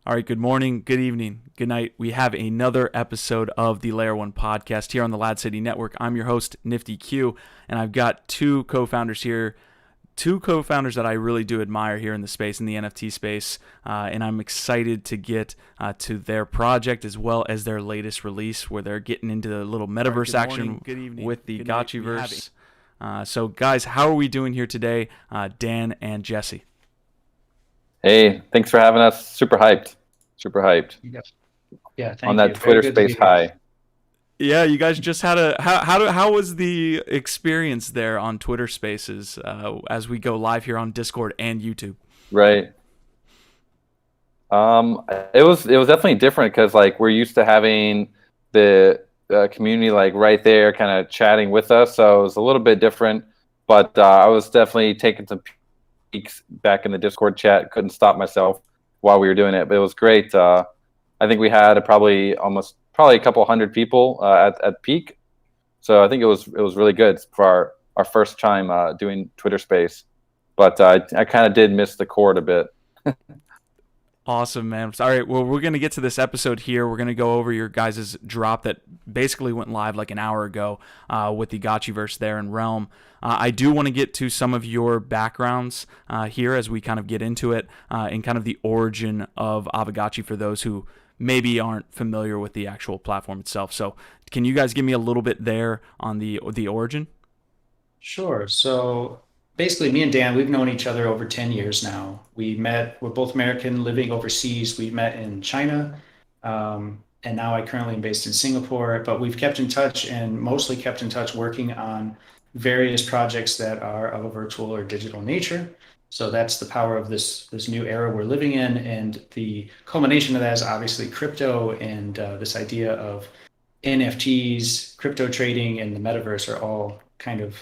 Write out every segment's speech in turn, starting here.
All right, good morning, good evening, good night. We have another episode of the Layer 1 podcast here on the Lad City Network. I'm your host, Nifty Q, and I've got two co-founders here, two co-founders that I really do admire here in the space, in the NFT space, and I'm excited to get to their project as well as their latest release where they're getting into the little metaverse action with the Gotchiverse. So, guys, how are we doing here today, Dan and Jesse? Hey, thanks for having us. Super hyped. Super hyped. Yeah, thank on you. that Twitter space high. Yeah, you guys just had a how was the experience there on Twitter Spaces as we go live here on Discord and YouTube? Right. It was definitely different because like we're used to having the community like right there, kind of chatting with us. So it was a little bit different, but I was definitely taking some peeks back in the Discord chat. Couldn't stop myself while we were doing it, but it was great. I think we had probably a couple hundred people at peak, so I think it was really good for our first time doing Twitter Space. But I kind of did miss the court a bit. Awesome, man. All right, well, we're going to get to this episode here. We're going to go over your guys' drop that basically went live like an hour ago with the Gotchiverse there in Realm. I do want to get to some of your backgrounds here as we kind of get into it and kind of the origin of Aavegotchi for those who maybe aren't familiar with the actual platform itself. So can you guys give me a little bit there on the origin? Sure. So basically, me and Dan, we've known each other over 10 years now. We're both American living overseas. We met in China. And now I currently am based in Singapore, but we've kept in touch and mostly kept in touch working on various projects that are of a virtual or digital nature. So that's the power of this new era we're living in. And the culmination of that is obviously crypto and this idea of NFTs, crypto trading, and the metaverse are all kind of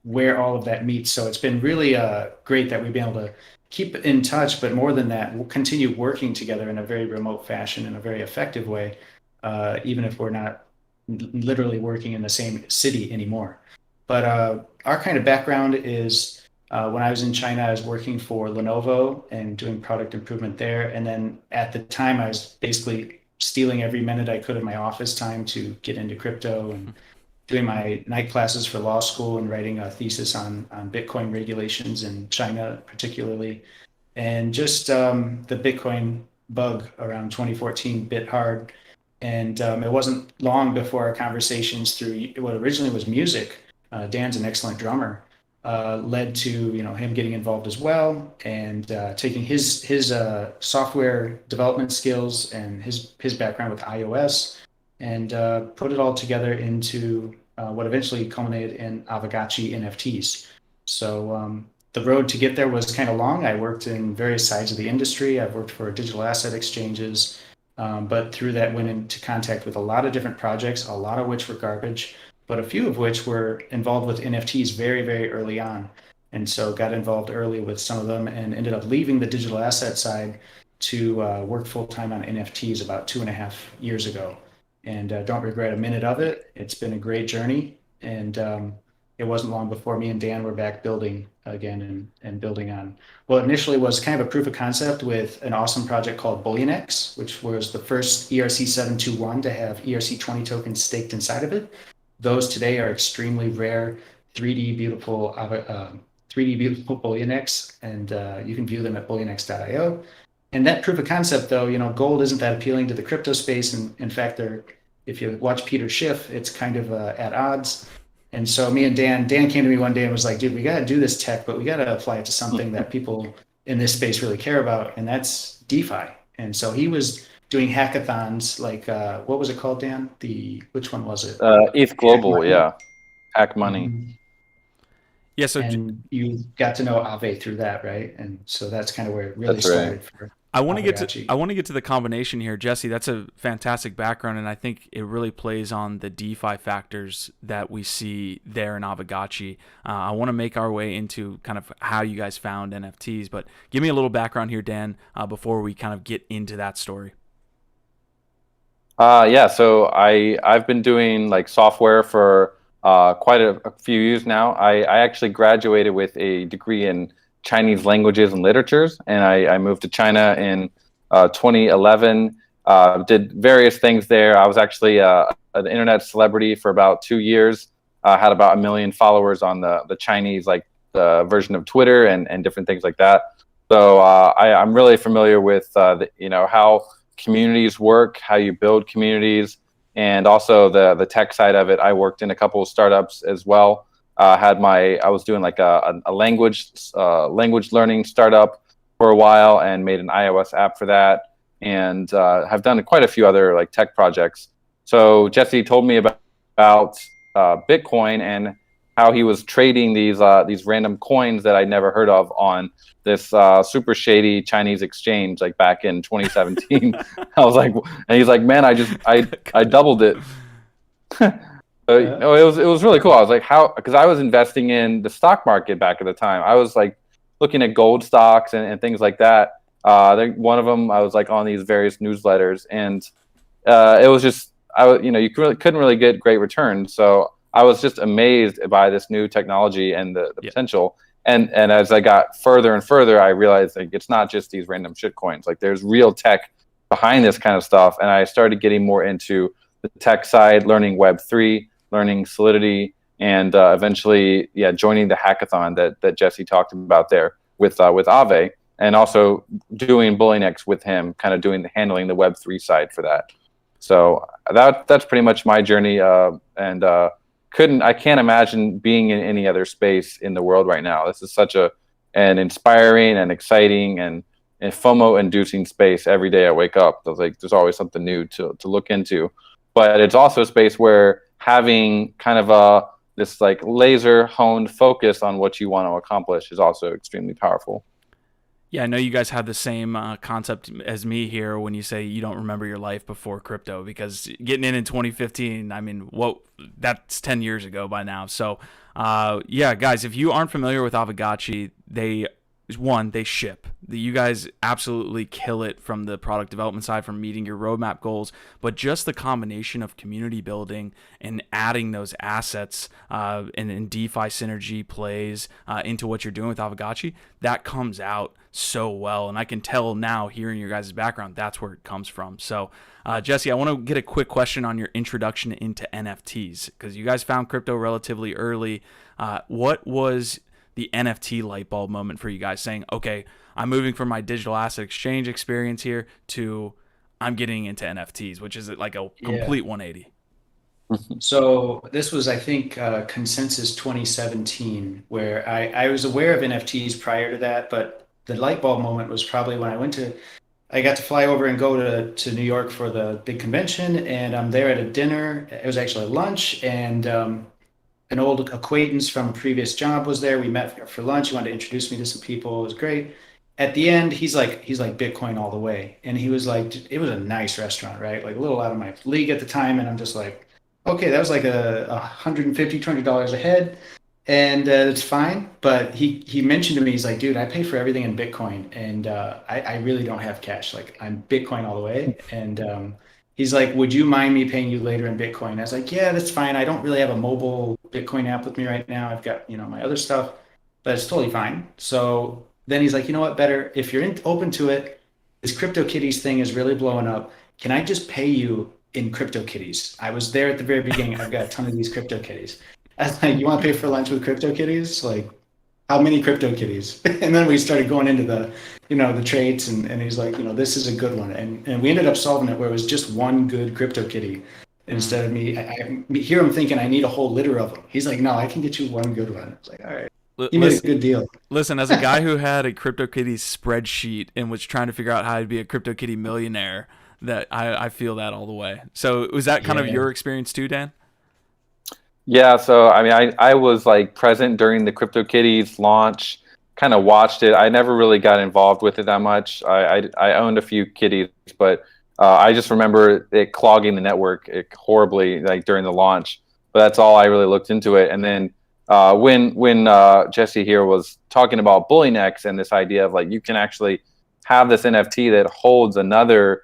where all of that meets. So it's been really great that we've been able to keep in touch, but more than that, we'll continue working together in a very remote fashion in a very effective way, even if we're not literally working in the same city anymore. But our kind of background is when I was in China, I was working for Lenovo and doing product improvement there. And then at the time, I was basically stealing every minute I could of my office time to get into crypto and doing my night classes for law school and writing a thesis on Bitcoin regulations in China, particularly. And just the Bitcoin bug around 2014 bit hard. And it wasn't long before our conversations through what originally was music. Dan's an excellent drummer. Led to him getting involved as well and taking his software development skills and his background with iOS and put it all together into what eventually culminated in Aavegotchi NFTs. So the road to get there was kind of long. I worked in various sides of the industry. I've worked for digital asset exchanges, but through that went into contact with a lot of different projects, a lot of which were garbage, but a few of which were involved with NFTs very, very early on. And so got involved early with some of them and ended up leaving the digital asset side to work full-time on NFTs about 2.5 years ago. And don't regret a minute of it. It's been a great journey. And it wasn't long before me and Dan were back building again and building on what initially was kind of a proof of concept with an awesome project called BullionX, which was the first ERC-721 to have ERC-20 tokens staked inside of it. Those today are extremely rare, 3D beautiful BullionX, and you can view them at bullionx.io. And that proof of concept, though, gold isn't that appealing to the crypto space. And in fact, if you watch Peter Schiff, it's kind of at odds. And so me and Dan came to me one day and was like, dude, we got to do this tech, but we got to apply it to something that people in this space really care about, and that's DeFi. And so he was doing hackathons like what was it called, Dan? Which one was it? ETH Global, yeah. Hack Money. Mm-hmm. Yeah, so and you got to know Aave through that, right? And so that's kind of where it really started for I want to get to Aavegotchi. the combination here, Jesse. That's a fantastic background, and I think it really plays on the DeFi factors that we see there in Aavegotchi. I want to make our way into kind of how you guys found NFTs, but give me a little background here, Dan, before we kind of get into that story. Yeah, so I've been doing like software for quite a few years now. I actually graduated with a degree in Chinese languages and literatures, and I moved to China in 2011. Did various things there. I was actually an internet celebrity for about 2 years. Had about 1 million followers on the Chinese version of Twitter and different things like that. So I'm really familiar with how communities work, how you build communities, and also the tech side of it. I worked in a couple of startups as well. I was doing like a language learning startup for a while and made an iOS app for that, and have done quite a few other like tech projects. So Jesse told me about Bitcoin and how he was trading these random coins that I'd never heard of on this super shady Chinese exchange like back in 2017. I was like, and he's like, man, I doubled it. It was really cool. I was like, how? Because I was investing in the stock market back at the time. I was like looking at gold stocks and things like that. I think one of them, I was like on these various newsletters, and it was just you couldn't really get great returns. So I was just amazed by this new technology and the potential. And as I got further and further, I realized like it's not just these random shit coins. Like there's real tech behind this kind of stuff. And I started getting more into the tech side, learning Web3, learning Solidity, and eventually, joining the hackathon that Jesse talked about there with Aave, and also doing BullyNex with him, kind of handling the Web3 side for that. So that's pretty much my journey, and I can't imagine being in any other space in the world right now. This is such an inspiring and exciting and FOMO-inducing space. Every day I wake up, there's always something new to look into. But it's also a space where having kind of this like laser honed focus on what you want to accomplish is also extremely powerful. Yeah, I know you guys have the same concept as me here when you say you don't remember your life before crypto, because getting in 2015, I mean, that's 10 years ago by now. So, guys, if you aren't familiar with Aavegotchi, they ship. You guys absolutely kill it from the product development side, from meeting your roadmap goals, but just the combination of community building and adding those assets and DeFi synergy plays into what you're doing with Aavegotchi, that comes out so well. And I can tell now, hearing your guys' background, that's where it comes from. So, Jesse, I want to get a quick question on your introduction into NFTs, because you guys found crypto relatively early. What was the NFT light bulb moment for you guys, saying, okay, I'm moving from my digital asset exchange experience here to I'm getting into NFTs, which is like a complete 180? So this was, I think, Consensus 2017, where I was aware of NFTs prior to that, but the light bulb moment was probably when I got to fly over and go to New York for the big convention, and I'm there at a dinner. It was actually a lunch, and an old acquaintance from a previous job was there. We met for lunch. He wanted to introduce me to some people. It was great. At the end, he's like Bitcoin all the way. And he was like, it was a nice restaurant, right? Like a little out of my league at the time. And I'm just like, okay, that was like $150, $200 a head. And it's fine. But he mentioned to me, he's like, dude, I pay for everything in Bitcoin. And I really don't have cash. Like I'm Bitcoin all the way. And he's like, would you mind me paying you later in Bitcoin? I was like, yeah, that's fine. I don't really have a mobile Bitcoin app with me right now. I've got, my other stuff, but it's totally fine. So then he's like, you know what, better, if you're open to it, this CryptoKitties thing is really blowing up. Can I just pay you in CryptoKitties? I was there at the very beginning. I've got a ton of these CryptoKitties. I was like, you want to pay for lunch with CryptoKitties? Like, how many CryptoKitties? And then we started going into the traits, and he's like, this is a good one. And we ended up solving it where it was just one good CryptoKitty instead of me. I hear him thinking I need a whole litter of them. He's like, no, I can get you one good one. I was like, all right. He made a good deal. Listen, as a guy who had a CryptoKitties spreadsheet and was trying to figure out how to be a CryptoKitty millionaire, that I feel that all the way. So was that kind of your experience too, Dan? Yeah, so I mean, I was like present during the CryptoKitties launch, kind of watched it. I never really got involved with it that much. I owned a few kitties, but I just remember it clogging the network horribly, like during the launch. But that's all I really looked into it. And then when Jesse here was talking about BullyNex and this idea of like you can actually have this NFT that holds another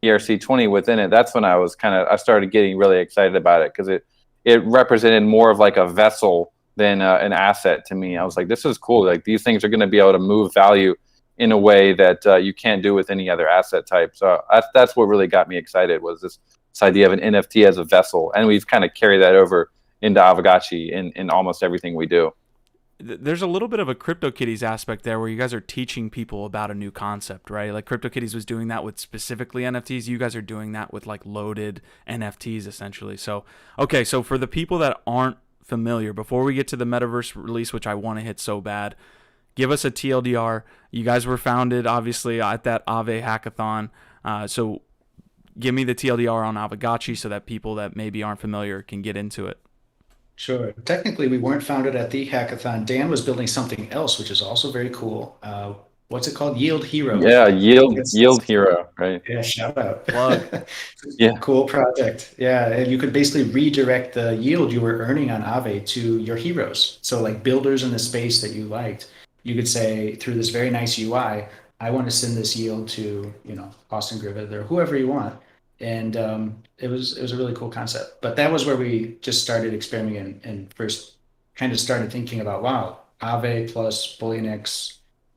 ERC20 within it, that's when I started getting really excited about it, because it represented more of like a vessel than an asset to me. I was like, this is cool. Like these things are going to be able to move value in a way that you can't do with any other asset type. So that's what really got me excited, was this idea of an NFT as a vessel, and we've kind of carried that over into Aavegotchi in almost everything we do. There's a little bit of a CryptoKitties aspect there where you guys are teaching people about a new concept, right? Like CryptoKitties was doing that with specifically NFTs. You guys are doing that with like loaded NFTs essentially. So, okay, so for the people that aren't familiar, before we get to the metaverse release, which I want to hit so bad, give us a TLDR. You guys were founded obviously at that Aave hackathon. So give me the TLDR on Aavegotchi so that people that maybe aren't familiar can get into it. Sure. Technically, we weren't founded at the hackathon. Dan was building something else, which is also very cool. What's it called? Yield Hero. Yeah, It's- Yield Hero, right? Yeah, shout out. Plug. Yeah. Cool project. Yeah, and you could basically redirect the yield you were earning on Aave to your heroes. So like builders in the space that you liked, you could say through this very nice UI, I want to send this yield to, Austin Griffith or whoever you want. And it was a really cool concept. But that was where we just started experimenting and first kind of started thinking about, wow, Aave plus BullionX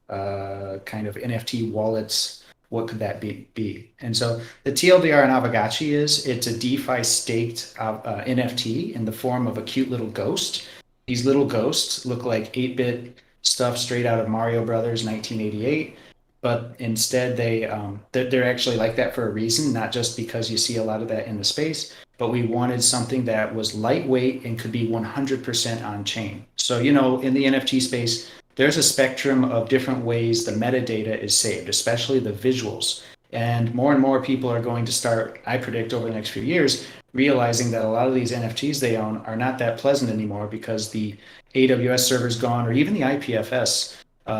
kind of NFT wallets, what could that be? And so the TLDR in Aavegotchi is it's a DeFi staked NFT in the form of a cute little ghost. These little ghosts look like 8-bit stuff straight out of Mario Brothers 1988, but instead they're actually like that for a reason, not just because you see a lot of that in the space, but we wanted something that was lightweight and could be 100% on chain. So, in the NFT space, there's a spectrum of different ways the metadata is saved, especially the visuals. And more people are going to start, I predict over the next few years, realizing that a lot of these NFTs they own are not that pleasant anymore because the AWS server's gone, or even the IPFS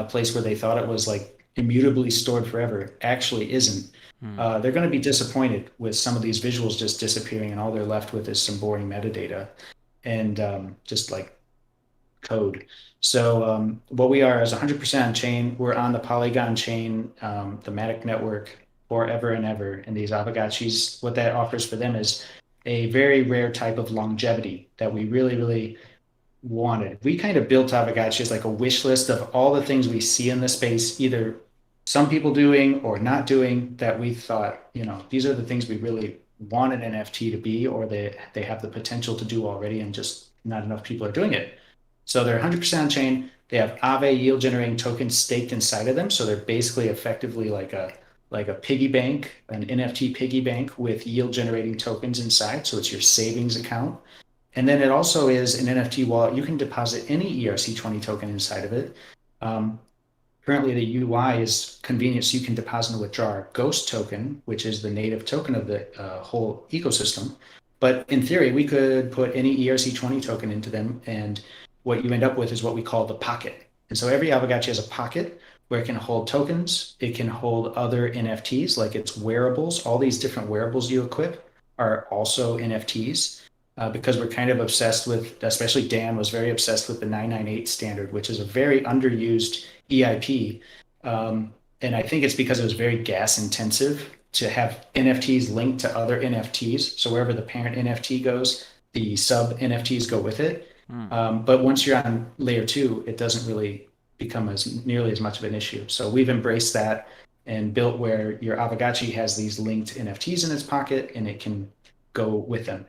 place where they thought it was like immutably stored forever actually isn't. They're going to be disappointed with some of these visuals just disappearing, and all they're left with is some boring metadata and just like code. So what we are is 100% on chain. We're on the Polygon chain, the MATIC network, forever and ever. And these Aavegotchis, what that offers for them is a very rare type of longevity that we really, really wanted. We kind of built Aavegotchi as like a wish list of all the things we see in the space, either some people doing or not doing, that we thought, these are the things we really want an NFT to be, or they have the potential to do already, and just not enough people are doing it. So they're 100% on chain. They have Aave yield generating tokens staked inside of them. So they're basically effectively like a piggy bank, an NFT piggy bank with yield generating tokens inside. So it's your savings account. And then it also is an NFT wallet. You can deposit any ERC20 token inside of it. Currently, the UI is convenient, so you can deposit and withdraw our Ghost token, which is the native token of the whole ecosystem. But in theory, we could put any ERC20 token into them, and what you end up with is what we call the pocket. And so every Aavegotchi has a pocket where it can hold tokens. It can hold other NFTs, like its wearables. All these different wearables you equip are also NFTs. Because we're kind of obsessed with, especially Dan was very obsessed with the 998 standard, which is a very underused EIP. And I think it's because it was very gas intensive to have NFTs linked to other NFTs. So wherever the parent NFT goes, the sub NFTs go with it. But once you're on layer 2, it doesn't really become nearly as much of an issue. So we've embraced that and built where your Aavegotchi has these linked NFTs in its pocket, and it can go with them.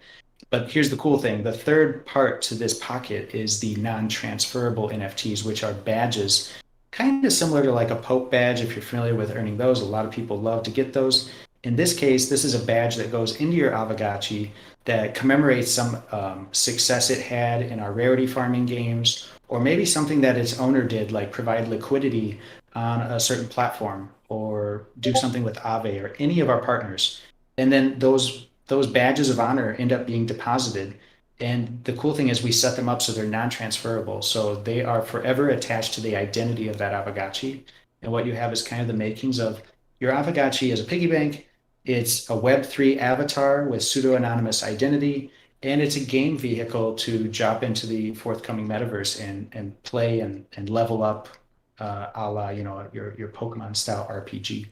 But here's the cool thing. The third part to this pocket is the non-transferable NFTs, which are badges, kind of similar to like a Pope badge. If you're familiar with earning those, a lot of people love to get those. In this case, this is a badge that goes into your Aavegotchi that commemorates some success it had in our rarity farming games, or maybe something that its owner did, like provide liquidity on a certain platform, or do something with Aave or any of our partners. And then those badges of honor end up being deposited. And the cool thing is we set them up so they're non-transferable. So they are forever attached to the identity of that Aavegotchi. And what you have is kind of the makings of your Aavegotchi as a piggy bank. It's a Web3 avatar with pseudo-anonymous identity, and it's a game vehicle to drop into the forthcoming metaverse and play and level up a la, your Pokemon style RPG.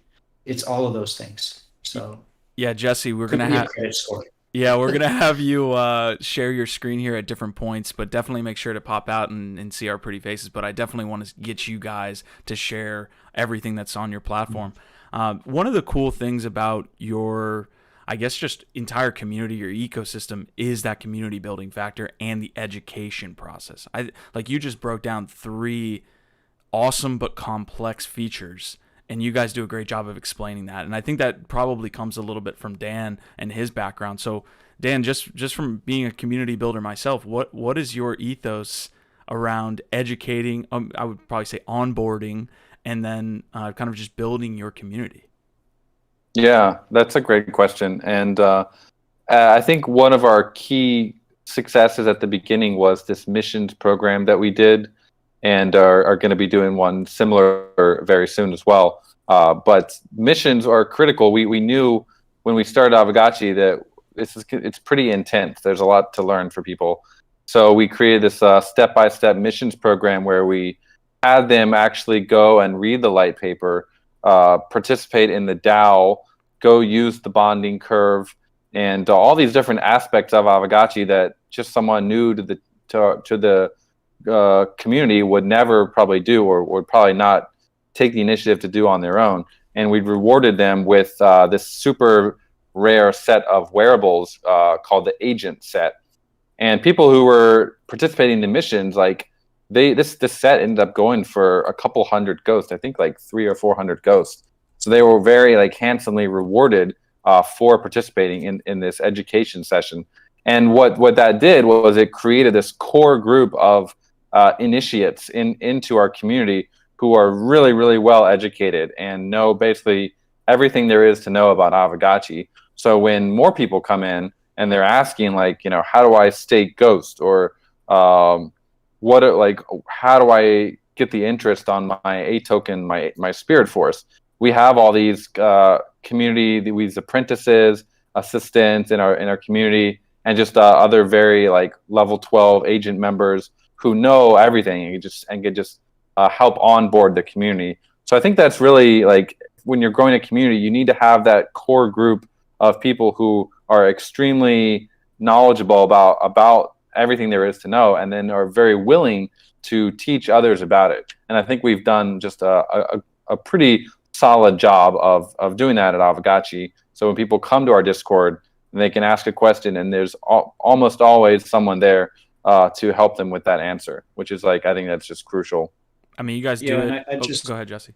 It's all of those things. So yeah, Jesse, we're could gonna be a have credit score. Yeah, we're going to have you share your screen here at different points, but definitely make sure to pop out and see our pretty faces. But I definitely want to get you guys to share everything that's on your platform. One of the cool things about your, I guess, just entire community, your ecosystem, is that community building factor and the education process. Like you just broke down 3 awesome but complex features, and you guys do a great job of explaining that. And I think that probably comes a little bit from Dan and his background. So Dan, just from being a community builder myself, what is your ethos around educating, I would probably say onboarding, and then kind of just building your community? Yeah, that's a great question. And I think one of our key successes at the beginning was this missions program that we did, and are going to be doing one similar very soon as well. But missions are critical. We knew when we started Aavegotchi that it's pretty intense. There's a lot to learn for people. So we created this step-by-step missions program where we had them actually go and read the light paper, participate in the DAO, go use the bonding curve, and all these different aspects of Aavegotchi that just someone new to the community would never probably do, or would probably not take the initiative to do on their own. And we rewarded them with this super rare set of wearables called the Agent set. And people who were participating in the missions, like this set ended up going for a couple hundred ghosts. I think like 300 or 400 ghosts. So they were very like handsomely rewarded for participating in this education session. And what that did was it created this core group of initiates into our community who are really, really well educated and know basically everything there is to know about Aavegotchi. So when more people come in and they're asking, like, how do I stake Ghost, or how do I get the interest on my A token, my Spirit Force? We have all these community, these apprentices, assistants in our community, and just other very like level 12 agent members who know everything and can just help onboard the community. So I think that's really, like, when you're growing a community, you need to have that core group of people who are extremely knowledgeable about everything there is to know, and then are very willing to teach others about it. And I think we've done just a pretty solid job of doing that at Aavegotchi. So when people come to our Discord, they can ask a question, and there's almost always someone there to help them with that answer, which is, like, I think that's just crucial. I mean, you guys do it. Go ahead, Jesse.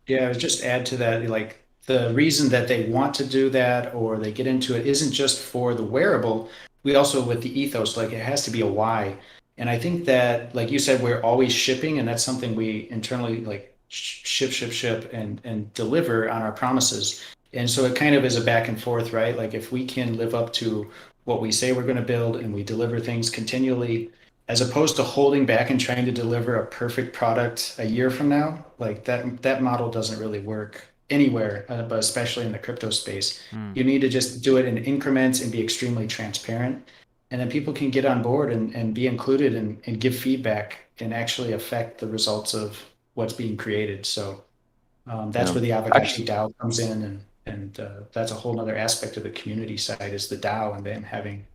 Yeah, I would just add to that, like, the reason that they want to do that or they get into it isn't just for the wearable. We also, with the ethos, like, it has to be a why. And I think that, like you said, we're always shipping, and that's something we internally, like, ship and deliver on our promises. And so it kind of is a back and forth, right? Like, if we can live up to what we say we're going to build and we deliver things continually, as opposed to holding back and trying to deliver a perfect product a year from now, like that model doesn't really work anywhere, but especially in the crypto space. You need to just do it in increments and be extremely transparent. And then people can get on board and be included and give feedback and actually affect the results of what's being created. So that's where the Aavegotchi DAO comes in. And that's a whole other aspect of the community side, is the DAO, and then having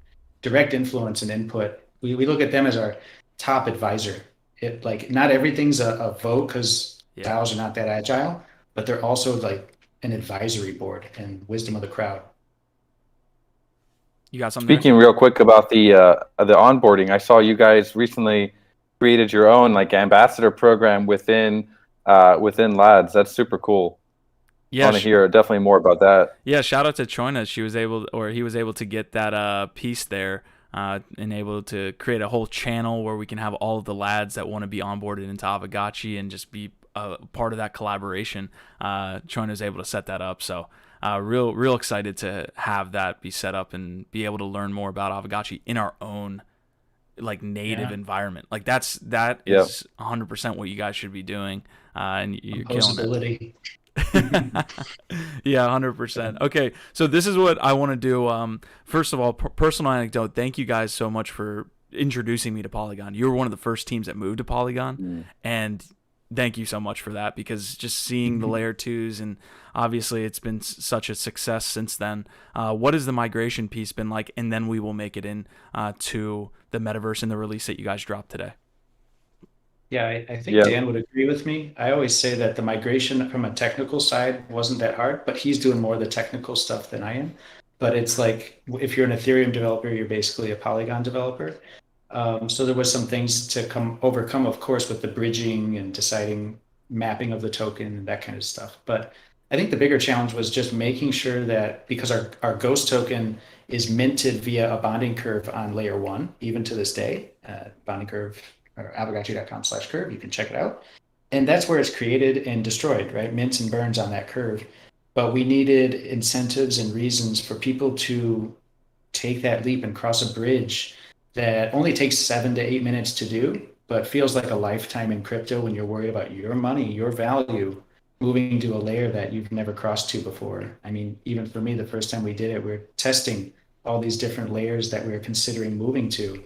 direct influence and input. We look at them as our top advisor. It, like, not everything's a vote, because DAOs are not that agile, but they're also like an advisory board and wisdom of the crowd. You got something? Speaking real quick about the onboarding, I saw you guys recently created your own, like, ambassador program within Lads. That's super cool. Yeah, I want to hear definitely more about that. Yeah, shout out to Choina. He was able to get that piece there, and able to create a whole channel where we can have all of the lads that want to be onboarded into Aavegotchi and just be part of that collaboration. Choina was able to set that up, so real excited to have that be set up and be able to learn more about Aavegotchi in our own, like, native environment. Like, that is 100% what you guys should be doing, and you're killing it. Yeah, 100%. Okay, so this is what I want to do. First of all, personal anecdote. Thank you guys so much for introducing me to Polygon. You were one of the first teams that moved to Polygon, and thank you so much for that, because just seeing the layer twos, and obviously it's been such a success since then. What has the migration piece been like? And then we will make it in to the metaverse and the release that you guys dropped today. Yeah, I think Dan would agree with me. I always say that the migration from a technical side wasn't that hard, but he's doing more of the technical stuff than I am. But it's like if you're an Ethereum developer, you're basically a Polygon developer. So there was some things to overcome, of course, with the bridging and deciding mapping of the token and that kind of stuff. But I think the bigger challenge was just making sure that, because our Ghost token is minted via a bonding curve on layer one, even to this day, bonding curve, or aavegotchi.com/curve, you can check it out. And that's where it's created and destroyed, right? Mints and burns on that curve. But we needed incentives and reasons for people to take that leap and cross a bridge that only takes 7 to 8 minutes to do, but feels like a lifetime in crypto when you're worried about your money, your value, moving to a layer that you've never crossed to before. I mean, even for me, the first time we did it, we were testing all these different layers that we were considering moving to.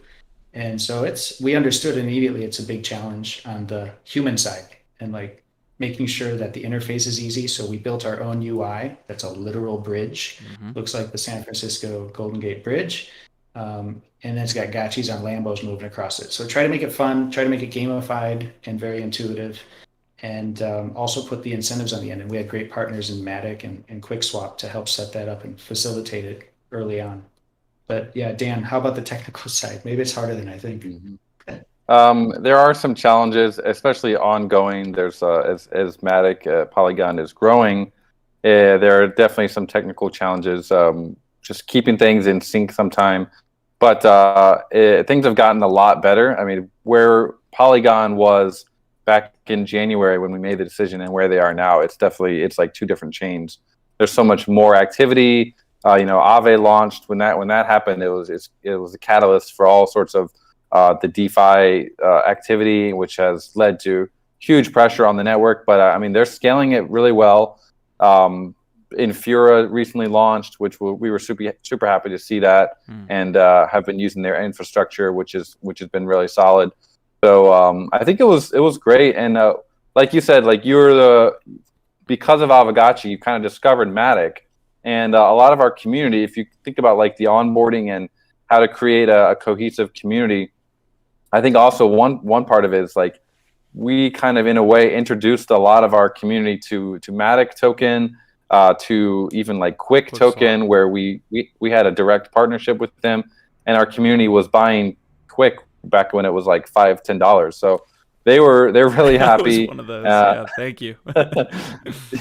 And so we understood immediately it's a big challenge on the human side, and like making sure that the interface is easy. So we built our own UI that's a literal bridge. Looks like the San Francisco Golden Gate Bridge. And then it's got gotchis on Lambos moving across it. So try to make it fun, try to make it gamified and very intuitive, and also put the incentives on the end. And we had great partners in MATIC and QuickSwap to help set that up and facilitate it early on. But yeah, Dan, how about the technical side? Maybe it's harder than I think. There are some challenges, especially ongoing. There's as MATIC Polygon is growing, there are definitely some technical challenges. Just keeping things in sync sometime, but things have gotten a lot better. I mean, where Polygon was back in January when we made the decision and where they are now, it's like two different chains. There's so much more activity. Aave launched when that happened. It was a catalyst for all sorts of the DeFi activity, which has led to huge pressure on the network. But I mean, they're scaling it really well. Infura recently launched, which we were super happy to see that, and have been using their infrastructure, which has been really solid. So I think it was great. And like you said, like because of Aavegotchi, you kind of discovered MATIC. And a lot of our community, if you think about like the onboarding and how to create a cohesive community, I think also one part of it is like we kind of in a way introduced a lot of our community to MATIC token, to even like Quick token, where we had a direct partnership with them, and our community was buying Quick back when it was like $5-10. So they're really happy. That was one of those. Yeah, thank you.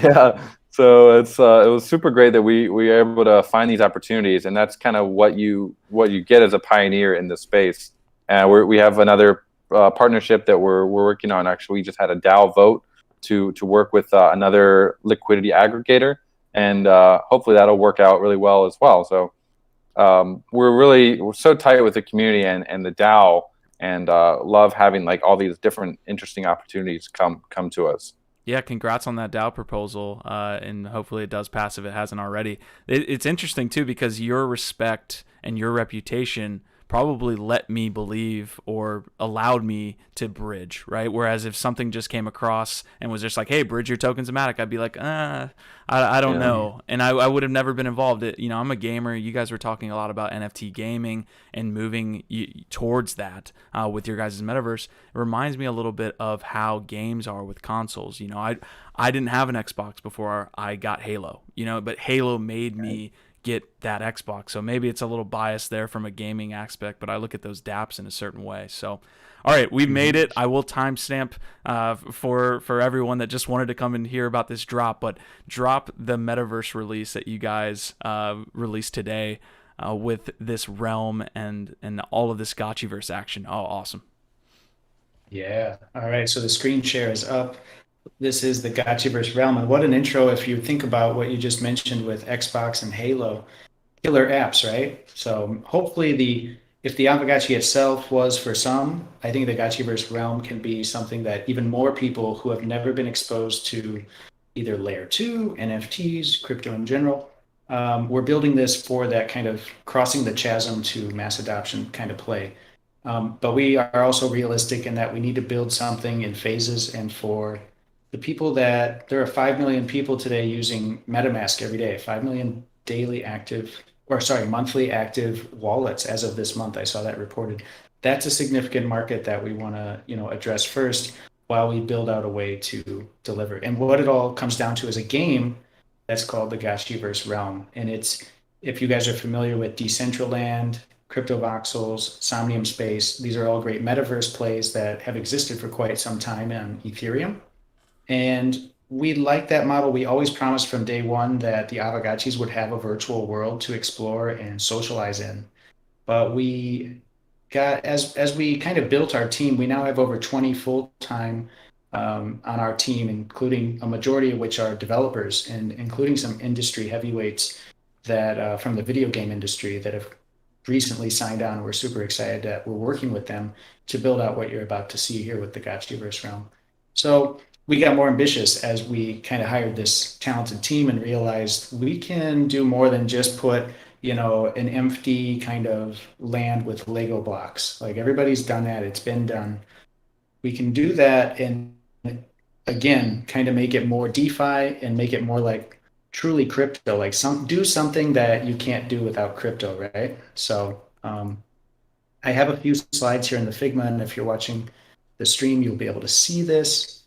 Yeah. So it was super great that we were able to find these opportunities, and that's kind of what you get as a pioneer in this space. And we have another partnership that we're working on. Actually, we just had a DAO vote to work with another liquidity aggregator, and hopefully that'll work out really well as well. So we're so tight with the community and the DAO, and love having like all these different interesting opportunities come to us. Yeah, congrats on that DAO proposal, and hopefully it does pass if it hasn't already. It's interesting, too, because your respect and your reputation probably let me believe or allowed me to bridge, right? Whereas if something just came across and was just like, hey, bridge your tokens to MATIC, I'd be like, I don't know. And I would have never been involved. I'm a gamer. You guys were talking a lot about NFT gaming and moving towards that with your guys' metaverse. It reminds me a little bit of how games are with consoles. I didn't have an Xbox before I got Halo, but Halo made me get that Xbox. So maybe it's a little biased there from a gaming aspect, but I look at those dApps in a certain way. So, all right, we've made it. I will timestamp for everyone that just wanted to come and hear about this drop, but drop the metaverse release that you guys released today with this realm and all of this Gotchiverse action. Oh, awesome. Yeah. All right. So the screen share is up. This is the Gotchiverse Realm, and what an intro if you think about what you just mentioned with Xbox and Halo, killer apps, right? So hopefully if the Aavegotchi itself was for some, I think the Gotchiverse Realm can be something that even more people who have never been exposed to either layer 2, NFTs, crypto in general, we're building this for that kind of crossing the chasm to mass adoption kind of play. But we are also realistic in that we need to build something in phases. And for the people there are 5 million people today using MetaMask every day, 5 million monthly active wallets as of this month. I saw that reported. That's a significant market that we want to, address first while we build out a way to deliver. And what it all comes down to is a game that's called the Gotchiverse Realm. And if you guys are familiar with Decentraland, Crypto Voxels, Somnium Space, these are all great metaverse plays that have existed for quite some time on Ethereum. And we like that model. We always promised from day one that the Aavegotchis would have a virtual world to explore and socialize in. But we got, as we kind of built our team, we now have over 20 full-time on our team, including a majority of which are developers and including some industry heavyweights that from the video game industry that have recently signed on. We're super excited that we're working with them to build out what you're about to see here with the Gotchiverse Realm. So we got more ambitious as we kind of hired this talented team and realized we can do more than just put, an empty kind of land with Lego blocks. Like everybody's done that. It's been done. We can do that and again, kind of make it more DeFi and make it more like truly crypto, like do something that you can't do without crypto, right? So I have a few slides here in the Figma, and if you're watching the stream, you'll be able to see this.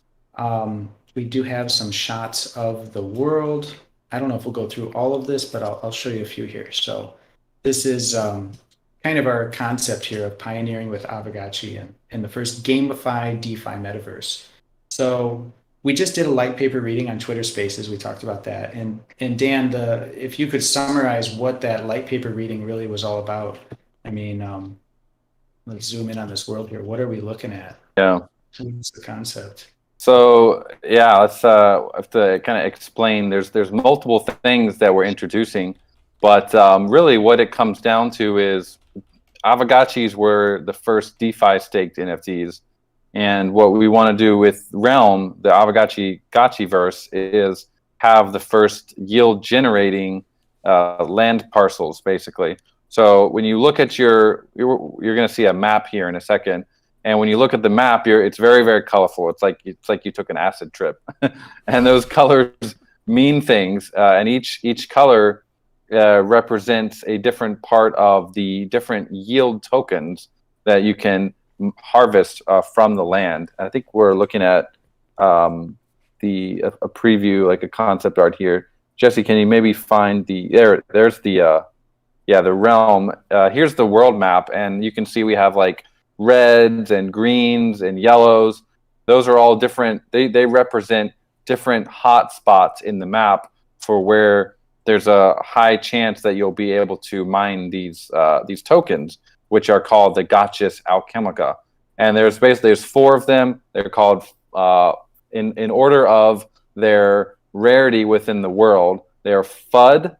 We do have some shots of the world. I don't know if we'll go through all of this, but I'll show you a few here. So this is kind of our concept here of pioneering with Aavegotchi and the first gamified DeFi metaverse. So we just did a light paper reading on Twitter Spaces. We talked about that. And Dan, if you could summarize what that light paper reading really was all about. I mean, let's zoom in on this world here. What are we looking at? Yeah. What's the concept? So yeah, let's have to kind of explain. There's multiple things that we're introducing, but really what it comes down to is Aavegotchis were the first DeFi staked NFTs. And what we want to do with Realm, the Aavegotchi Gotchiverse, is have the first yield generating land parcels, basically. So when you look at you're going to see a map here in a second. And when you look at the map, it's very, very colorful. It's like you took an acid trip. And those colors mean things. And each color represents a different part of the different yield tokens that you can harvest from the land. I think we're looking at a preview, like a concept art here. Jesse, can you maybe find there's the realm. Here's the world map, and you can see we have like reds and greens and yellows. Those are all different. They represent different hot spots in the map for where there's a high chance that you'll be able to mine these tokens, which are called the Gotchis Alchemica. And there's 4 of them. They're called in order of their rarity within the world. They're FUD,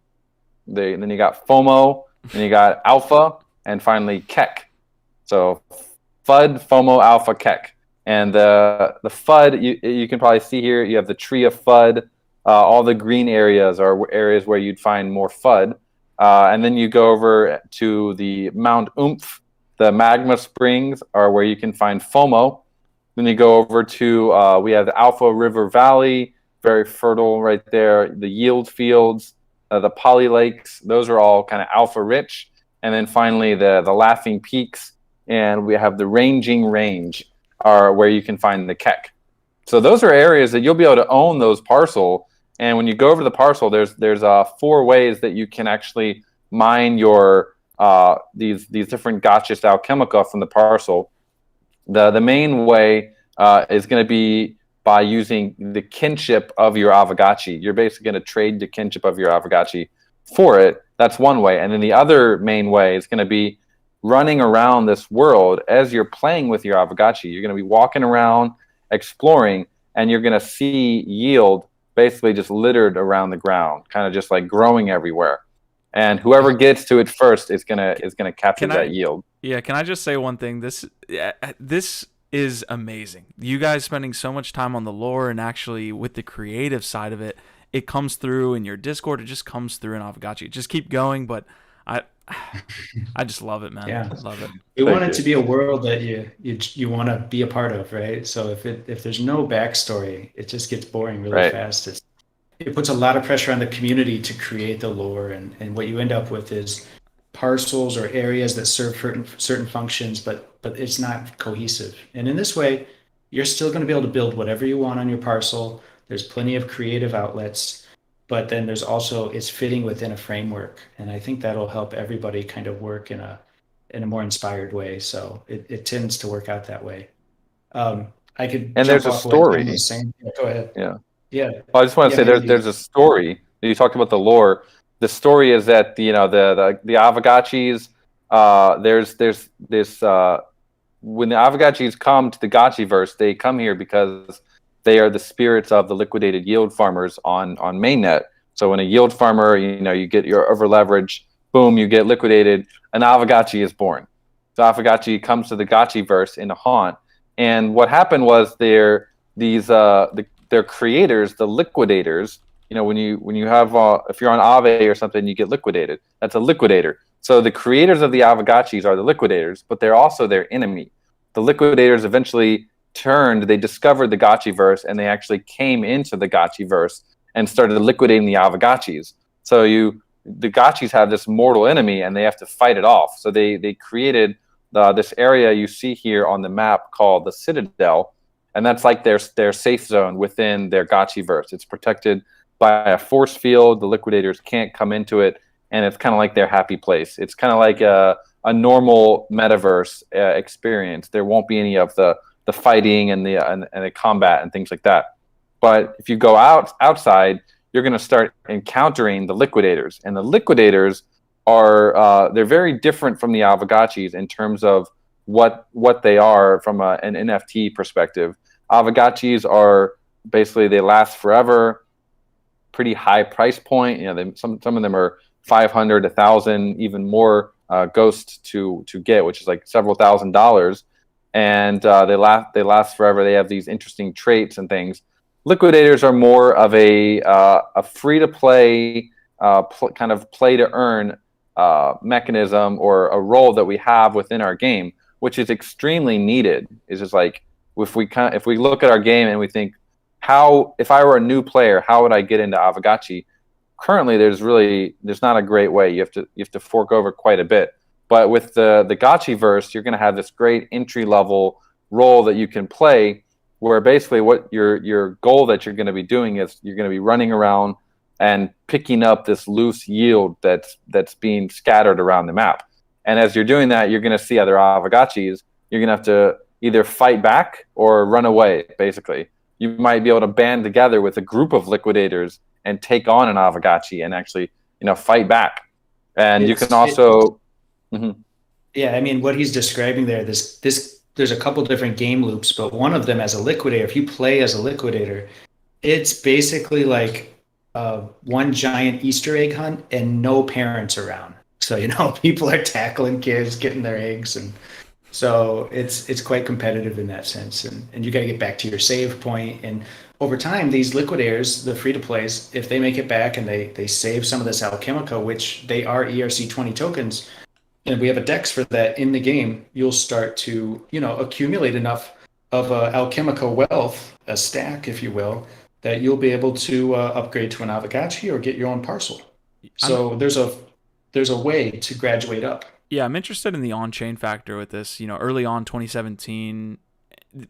then you got FOMO, then you got Alpha, and finally KEK. So FUD, FOMO, Alpha, KEK. And the FUD, you can probably see here, you have the tree of FUD. All the green areas are areas where you'd find more FUD. And then you go over to the Mount Oomph, the magma springs are where you can find FOMO. Then you go over to, we have the Alpha River Valley, very fertile right there. The yield fields, the poly lakes, those are all kind of alpha rich. And then finally the Laughing Peaks, and we have the Ranging Range are where you can find the KEK. So those are areas that you'll be able to own those parcel. And when you go over the parcel, there's 4 ways that you can actually mine your these different Gotchis Alchemica from the parcel. The main way is going to be by using the kinship of your Aavegotchi. You're basically going to trade the kinship of your Aavegotchi for it. That's one way. And then the other main way is going to be running around this world as you're playing with your Aavegotchi. You're going to be walking around, exploring, and you're going to see yield basically just littered around the ground, kind of just like growing everywhere. And whoever gets to it first is gonna capture that yield. Yeah, can I just say one thing? This is amazing. You guys spending so much time on the lore and actually with the creative side of it, it comes through in your Discord. It just comes through in Aavegotchi. Just keep going, but I I just love it, man. Yeah. Love it. We Thank want it you. to be a world that you want to be a part of, right? So if there's no backstory, it just gets boring really Right. fast. It puts a lot of pressure on the community to create the lore, and what you end up with is parcels or areas that serve certain functions, but it's not cohesive. And in this way, you're still going to be able to build whatever you want on your parcel. There's plenty of creative outlets, but then there's also it's fitting within a framework, and I think that'll help everybody kind of work in a more inspired way. So it tends to work out that way. I could And jump there's a off what Dan story. was saying. Yeah, go ahead. Yeah. Yeah, I just want to yeah, say Mandy. there's a story. You talked about the lore. The story is that the Aavegotchis, there's this when the Aavegotchis come to the Gotchiverse, they come here because they are the spirits of the liquidated yield farmers on mainnet. So when a yield farmer, you get your over leverage, boom, you get liquidated. An Aavegotchi is born. So Aavegotchi comes to the Gotchiverse in a haunt, and what happened was their creators, the liquidators. When you have if you're on Aave or something, you get liquidated. That's a liquidator. So the creators of the Aavegotchis are the liquidators, but they're also their enemy. The liquidators eventually they discovered the Gotchiverse, and they actually came into the Gotchiverse and started liquidating the Aavegotchis. So the Gotchis have this mortal enemy, and they have to fight it off. So they created this area you see here on the map called the Citadel, and that's like their safe zone within their Gotchiverse. It's protected by a force field. The liquidators can't come into it, and it's kind of like their happy place. It's kind of like a normal metaverse experience. There won't be any of the fighting and the combat and things like that. But if you go outside, you're going to start encountering the liquidators, and the liquidators are they're very different from the Aavegotchis in terms of what they are from an NFT perspective. Aavegotchis are basically, they last forever, pretty high price point. Some of them are 500, 1,000, even more ghost to get, which is like several $1,000s, and they last forever. They have these interesting traits and things. Liquidators are more of a free to play kind of play to earn mechanism, or a role that we have within our game, which is extremely needed. It's just like, if we look at our game and we think, if I were a new player, how would I get into Aavegotchi? Currently, there's not a great way. You have to fork over quite a bit. But with the Gotchiverse, you're going to have this great entry level role that you can play, where basically what your goal that you're going to be doing is you're going to be running around and picking up this loose yield that's being scattered around the map. And as you're doing that, you're going to see other Aavegotchis. You're going to have to either fight back or run away, basically. You might be able to band together with a group of liquidators and take on an Aavegotchi and actually, fight back. And you can also... Yeah, I mean, what he's describing there, there's a couple different game loops, but one of them as a liquidator, if you play as a liquidator, it's basically like one giant Easter egg hunt and no parents around. So, people are tackling kids, getting their eggs, and so it's quite competitive in that sense. And you got to get back to your save point. And over time, these liquidators, the free-to-plays, if they make it back and they save some of this Alchemica, which they are ERC20 tokens, and we have a dex for that in the game, you'll start to, accumulate enough of Alchemica wealth, a stack, if you will, that you'll be able to upgrade to an Aavegotchi or get your own parcel. So there's a way to graduate up. Yeah, I'm interested in the on-chain factor with this. Early on 2017,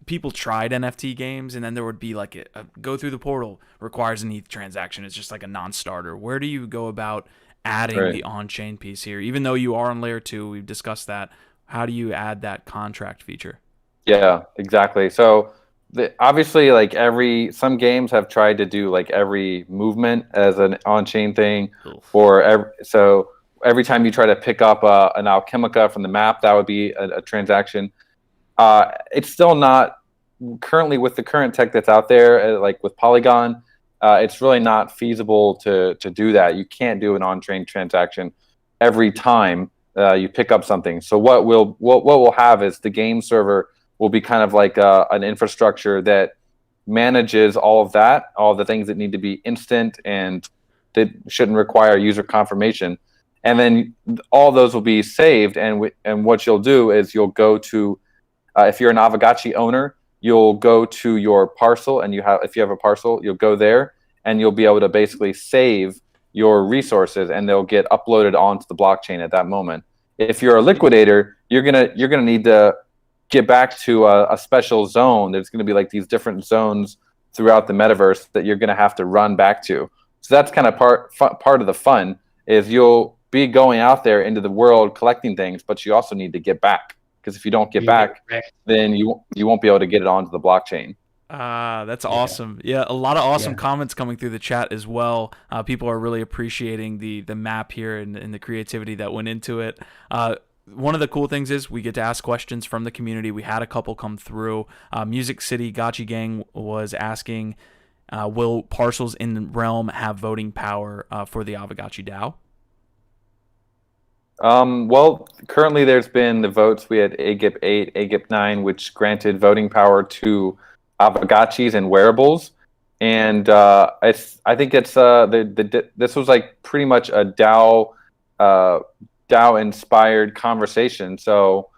people tried NFT games, and then there would be like a go through the portal, requires an ETH transaction. It's just like a non-starter. Where do you go about adding the on-chain piece here? Even though you are on layer 2, we've discussed that. How do you add that contract feature? Yeah, exactly. So obviously, like some games have tried to do like every movement as an on-chain thing, or every time you try to pick up an Alchemica from the map, that would be a transaction. It's still not currently, with the current tech that's out there, like with Polygon. It's really not feasible to do that. You can't do an on-chain transaction every time you pick up something. So what we'll have is the game server will be kind of like an infrastructure that manages all of that, all the things that need to be instant and that shouldn't require user confirmation. and then all those will be saved. And what you'll do is you'll go to, if you're an Aavegotchi owner, you'll go to your parcel, and if you have a parcel, you'll go there, and you'll be able to basically save your resources, and they'll get uploaded onto the blockchain at that moment. If you're a liquidator, you're gonna need to get back to a special zone. There's gonna be like these different zones throughout the metaverse that you're gonna have to run back to. So that's kind of part of the fun, is you'll be going out there into the world collecting things, but you also need to get back, because if you don't get back, then you won't be able to get it onto the blockchain. That's awesome. Yeah, a lot of awesome comments coming through the chat as well. People are really appreciating the map here and the creativity that went into it. One of the cool things is we get to ask questions from the community. We had a couple come through. Music City Gotchi Gang was asking, will parcels in the realm have voting power for the Aavegotchi DAO? Well, currently there's been the votes. We had AGIP 8, AGIP 9, which granted voting power to Aavegotchis and wearables. And I think it's this was like pretty much a DAO inspired conversation. So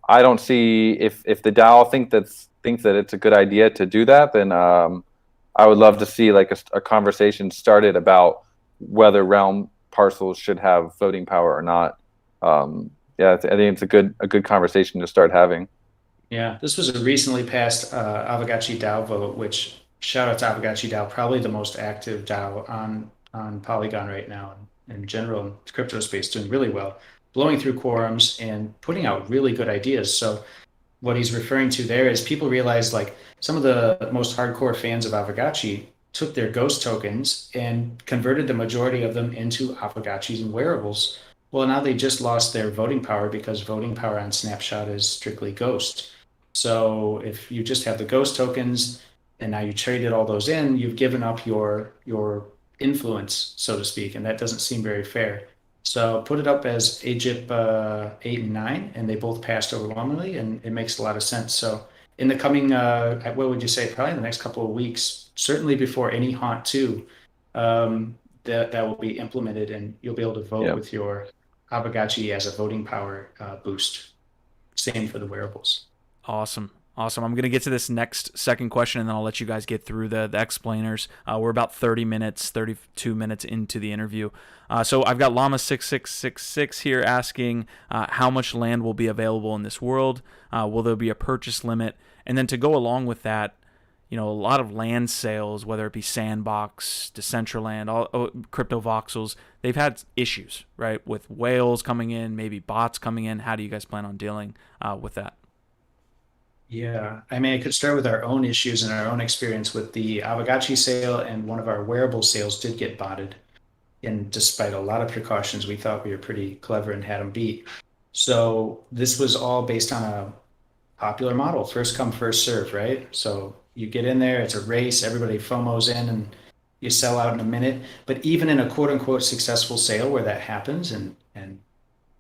I don't see, if the DAO thinks that it's a good idea to do that, then I would love to see like a conversation started about whether realm parcels should have voting power or not. I think it's a good conversation to start having. Yeah, this was a recently passed Aavegotchi DAO vote, which, shout out to Aavegotchi DAO, probably the most active DAO on Polygon right now. In general, crypto space doing really well, blowing through quorums and putting out really good ideas. So what he's referring to there is people realize, like, some of the most hardcore fans of Aavegotchi took their ghost tokens and converted the majority of them into Aavegotchis and wearables. Well, now they just lost their voting power, because voting power on Snapshot is strictly ghost. So if you just have the ghost tokens and now you traded all those in, you've given up your influence, so to speak, and that doesn't seem very fair. So put it up as AGIP 8 and 9, and they both passed overwhelmingly, and it makes a lot of sense. So in the coming, what would you say, probably in the next couple of weeks, certainly before any Haunt 2, that will be implemented, and you'll be able to vote with your Aavegotchi as a voting power boost. Same for the wearables. Awesome. I'm going to get to this next second question, and then I'll let you guys get through the explainers. We're about 32 minutes into the interview. So I've got Llama6666 here asking how much land will be available in this world? Will there be a purchase limit? And then to go along with that, a lot of land sales, whether it be Sandbox, Decentraland, Crypto Voxels, they've had issues, right? With whales coming in, maybe bots coming in. How do you guys plan on dealing with that? Yeah, I mean, I could start with our own issues and our own experience with the Aavegotchi sale, and one of our wearable sales did get botted. And despite a lot of precautions, we thought we were pretty clever and had them beat. So this was all based on a popular model, first come, first serve, right? So you get in there, it's a race, everybody FOMOs in, and you sell out in a minute. But even in a quote unquote successful sale where that happens, and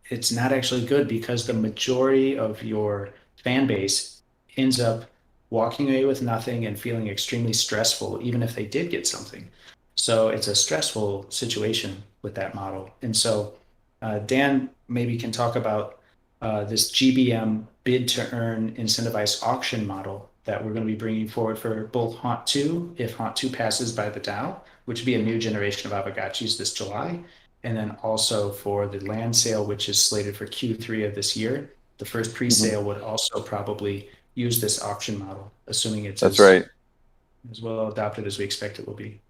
it's not actually good, because the majority of your fan base ends up walking away with nothing and feeling extremely stressful, even if they did get something. So it's a stressful situation with that model. And so Dan maybe can talk about this GBM bid to earn incentivized auction model that we're going to be bringing forward for both Haunt 2, if Haunt 2 passes by the DAO, which would be a new generation of Aavegotchis this July. And then also for the land sale, which is slated for Q3 of this year. The first pre-sale would also probably use this auction model, assuming it's as well adopted as we expect it will be.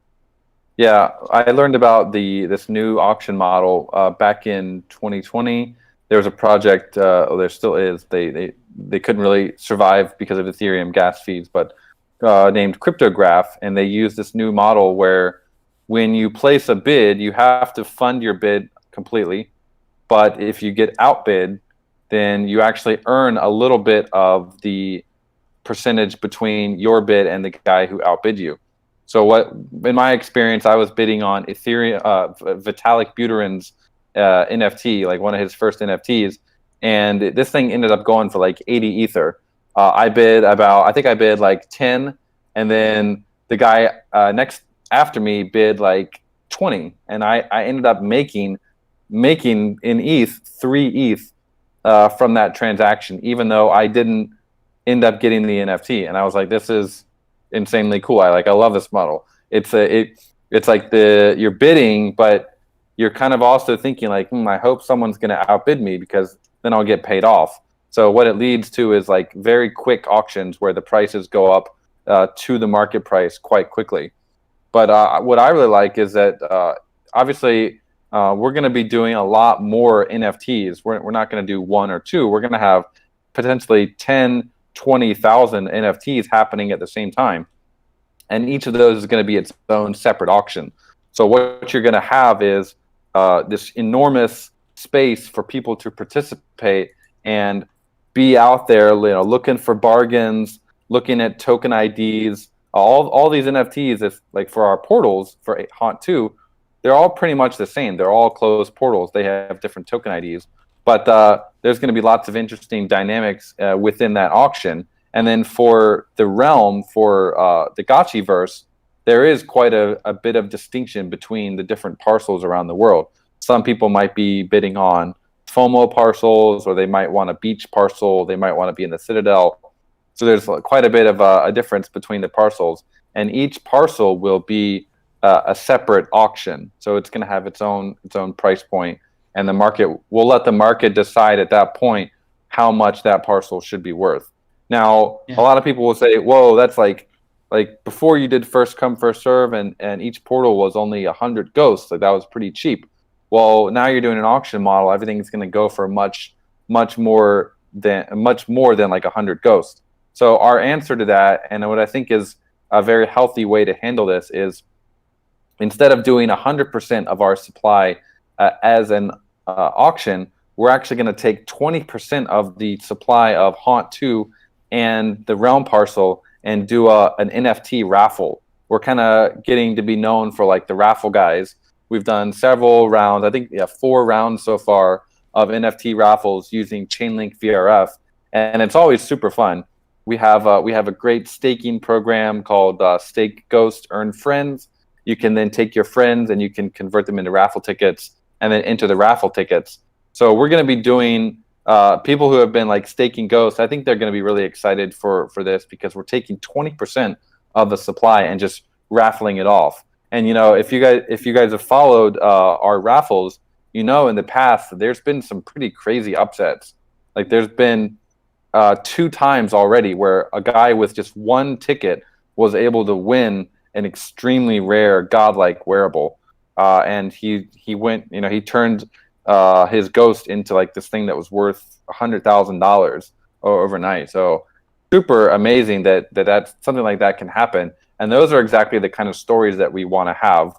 Yeah, I learned about this new auction model back in 2020. There was a project, there still is. They couldn't really survive because of Ethereum gas fees, but named Cryptograph, and they use this new model where when you place a bid, you have to fund your bid completely, but if you get outbid, then you actually earn a little bit of the percentage between your bid and the guy who outbid you. So in my experience, I was bidding on Ethereum, Vitalik Buterin's NFT, like one of his first NFTs, and this thing ended up going for like 80 ether. I bid like 10, and then the guy next after me bid like 20, and I ended up making making in ETH 3 ETH from that transaction, even though I didn't end up getting the NFT. And I was like, this is insanely cool. I love this model. It's like you're bidding, but you're kind of also thinking like, I hope someone's going to outbid me because then I'll get paid off. So what it leads to is like very quick auctions where the prices go up to the market price quite quickly. But what I really like is that obviously we're going to be doing a lot more NFTs. We're not going to do 1 or 2. We're going to have potentially 10, 20,000 NFTs happening at the same time. And each of those is going to be its own separate auction. So what you're going to have is this enormous space for people to participate and be out there, looking for bargains, looking at token IDs. All these NFTs, if like for our portals for Haunt 2, they're all pretty much the same. They're all closed portals. They have different token IDs, but there's going to be lots of interesting dynamics within that auction. And then for the realm, for the Gotchiverse, there is quite a bit of distinction between the different parcels around the world. Some people might be bidding on FOMO parcels, or they might want a beach parcel. They might want to be in the Citadel. So there's quite a bit of a difference between the parcels, and each parcel will be a separate auction. So it's going to have its own price point, and the market will let the market decide at that point how much that parcel should be worth. Now, a lot of people will say, "Whoa, that's like before you did first come first serve, and each portal was only 100 ghosts. Like that was pretty cheap." Well, now you're doing an auction model. Everything's going to go for much more than like 100 ghosts. So our answer to that, and what I think is a very healthy way to handle this, is instead of doing 100% of our supply as an auction, we're actually going to take 20% of the supply of Haunt 2 and the Realm parcel and do an NFT raffle. We're kind of getting to be known for like the raffle guys. We've done several rounds, I think 4 rounds so far of NFT raffles using Chainlink VRF, and it's always super fun. We have a great staking program called Stake Ghost Earn Friends. You can then take your friends and you can convert them into raffle tickets and then enter the raffle tickets. So we're going to be doing people who have been like staking ghosts. I think they're going to be really excited for this because we're taking 20% of the supply and just raffling it off. And if you guys have followed our raffles, in the past there's been some pretty crazy upsets. Like there's been 2 times already where a guy with just 1 ticket was able to win an extremely rare godlike wearable, and he went, he turned his ghost into like this thing that was worth $100,000 overnight. So super amazing that something like that can happen. And those are exactly the kind of stories that we want to have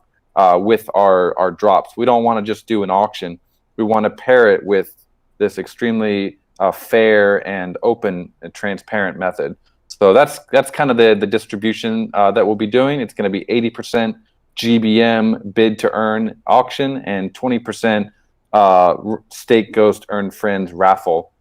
with our drops. We don't want to just do an auction. We want to pair it with this extremely fair and open and transparent method. So that's kind of the distribution that we'll be doing. It's going to be 80% GBM bid to earn auction and 20% stake ghost earn friends raffle.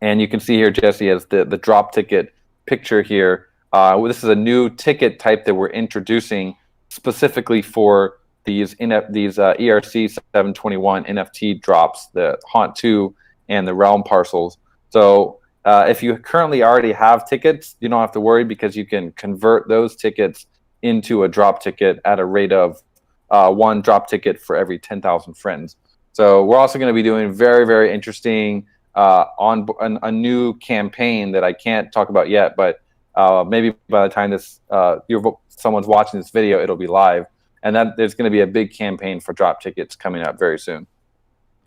And you can see here Jesse has the drop ticket picture here. This is a new ticket type that we're introducing specifically for these ERC 721 NFT drops, the Haunt 2 and the Realm parcels. So if you currently already have tickets, you don't have to worry because you can convert those tickets into a drop ticket at a rate of 1 drop ticket for every 10,000 friends. So we're also going to be doing very, very interesting on a new campaign that I can't talk about yet, but maybe by the time someone's watching this video, it'll be live. And that there's going to be a big campaign for drop tickets coming up very soon.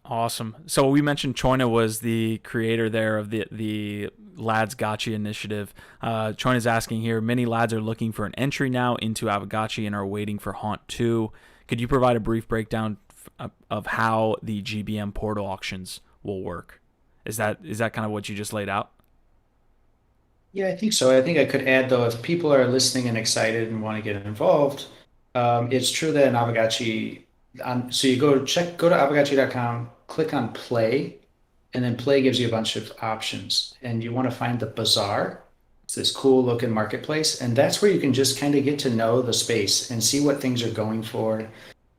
Awesome. So we mentioned Choina was the creator there of the Lads Gotchi initiative. Choina's asking here, many lads are looking for an entry now into Aavegotchi and are waiting for Haunt 2. Could you provide a brief breakdown of how the GBM portal auctions will work? Is that kind of what you just laid out? Yeah, I think so. I think I could add, though, if people are listening and excited and want to get involved, it's true that in Aavegotchi, so you go to Aavegotchi.com, click on play, and then play gives you a bunch of options. And you want to find the bazaar. It's this cool looking marketplace. And that's where you can just kind of get to know the space and see what things are going for.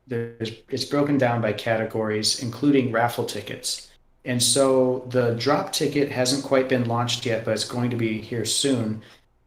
it's broken down by categories, including raffle tickets. And so the drop ticket hasn't quite been launched yet, but it's going to be here soon.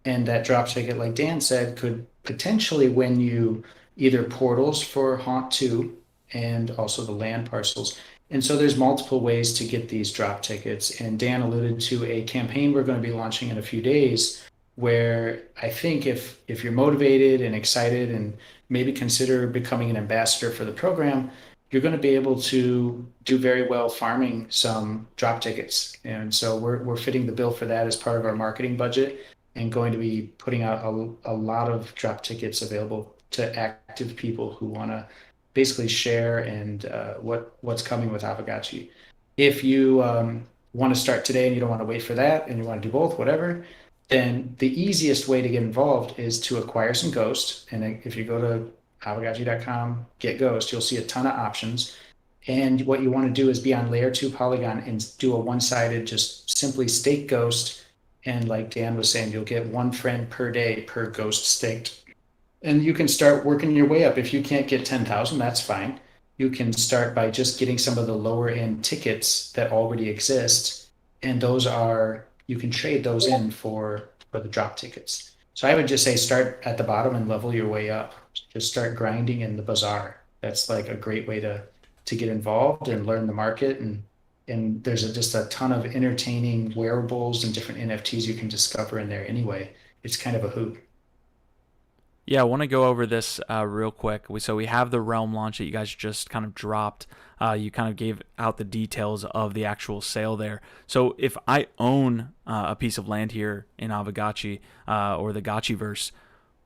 And that drop ticket, like Dan said, could potentially win you either portals for Haunt 2 and also the land parcels. And so there's multiple ways to get these drop tickets. And Dan alluded to a campaign we're going to be launching in a few days, where I think if you're motivated and excited and maybe consider becoming an ambassador for the program, you're going to be able to do very well farming some drop tickets. And so we're fitting the bill for that as part of our marketing budget, and going to be putting out a lot of drop tickets available to active people who want to basically share and what's coming with Aavegotchi. If you want to start today and you don't want to wait for that and you want to do both, whatever, then the easiest way to get involved is to acquire some Ghost. And if you go to Aavegotchi.com, get Ghost, you'll see a ton of options. And what you want to do is be on layer 2 Polygon and do a one-sided, just simply stake Ghost. And like Dan was saying, you'll get one friend per day per Ghost staked. And you can start working your way up. If you can't get 10,000, that's fine. You can start by just getting some of the lower end tickets that already exist. And you can trade those in for the drop tickets. So I would just say start at the bottom and level your way up. Just start grinding in the bazaar. That's like a great way to get involved and learn the market. And there's just a ton of entertaining wearables and different NFTs you can discover in there anyway. It's kind of a hoot. Yeah, I want to go over this real quick. So we have the Realm launch that you guys just kind of dropped. You kind of gave out the details of the actual sale there. So if I own a piece of land here in Aavegotchi or the Gotchiverse,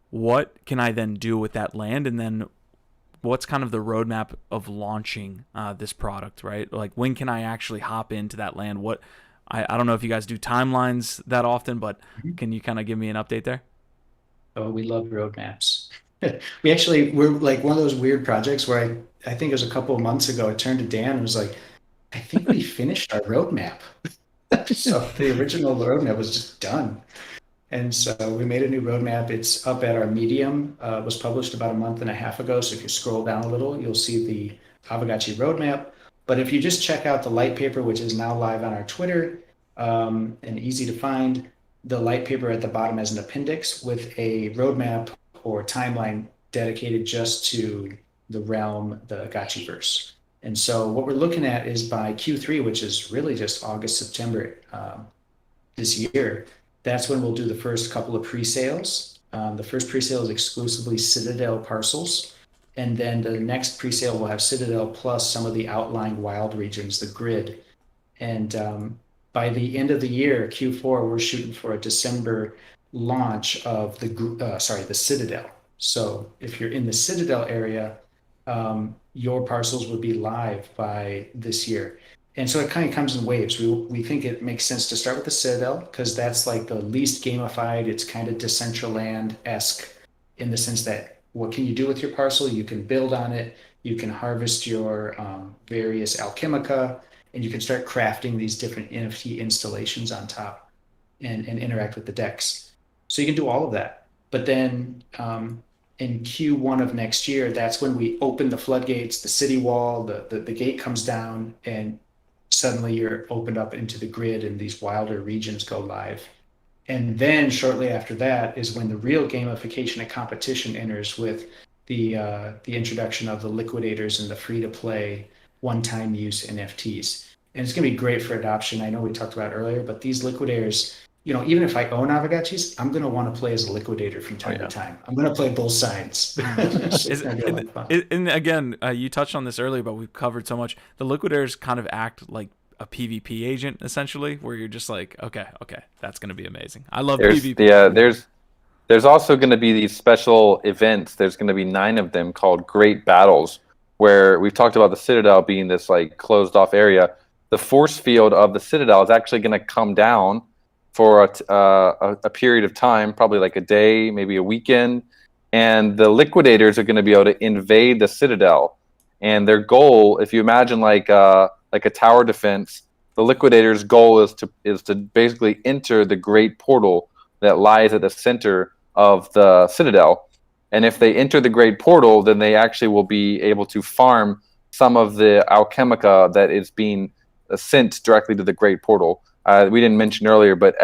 what can I then do with that land? And then what's kind of the roadmap of launching this product, right? Like when can I actually hop into that land? I don't know if you guys do timelines that often, but can you kind of give me an update there? Oh, we love roadmaps. We're like one of those weird projects where I think it was a couple of months ago, I turned to Dan and was like, I think we finished our roadmap. So the original roadmap was just done. And so we made a new roadmap. It's up at our Medium. It was published about a month and a half ago. So if you scroll down a little, you'll see the Aavegotchi roadmap. But if you just check out the light paper, which is now live on our Twitter and easy to find, the light paper at the bottom as an appendix with a roadmap or timeline dedicated just to the realm, the Gotchiverse. And so what we're looking at is by Q3, which is really just August, September this year, that's when we'll do the first couple of pre-sales. The first pre-sale is exclusively Citadel parcels. And then the next pre-sale will have Citadel plus some of the outlying wild regions, the grid. And by the end of the year, Q4, we're shooting for a December launch of the Citadel. So if you're in the Citadel area, your parcels would be live by this year. And so it kind of comes in waves. We think it makes sense to start with the Citadel because that's like the least gamified. It's kind of Decentraland-esque in the sense that what can you do with your parcel? You can build on it. You can harvest your various alchemica, and you can start crafting these different NFT installations on top and interact with the decks. So you can do all of that. But then in Q1 of next year, that's when we open the floodgates, the city wall, the gate comes down, and suddenly you're opened up into the grid and these wilder regions go live. And then shortly after that is when the real gamification and competition enters with the introduction of the liquidators and the free-to-play one-time use NFTs. And it's going to be great for adoption. I know we talked about it earlier, but these liquidators, even if I own Aavegotchis, I'm going to want to play as a liquidator from time to time. I'm going to play both sides. And again, you touched on this earlier, but we've covered so much. The liquidators kind of act like a PvP agent, essentially, where you're just like, okay, that's going to be amazing. I love PvP. Yeah, there's also going to be these special events. There's going to be 9 of them called Great Battles, where we've talked about the Citadel being this like closed off area. The force field of the Citadel is actually going to come down for a period of time, probably like a day, maybe a weekend, and the liquidators are going to be able to invade the Citadel. And their goal, if you imagine like a tower defense, the liquidators' goal is to basically enter the great portal that lies at the center of the Citadel. And if they enter the Great Portal, then they actually will be able to farm some of the alchemica that is being sent directly to the Great Portal. We didn't mention earlier, but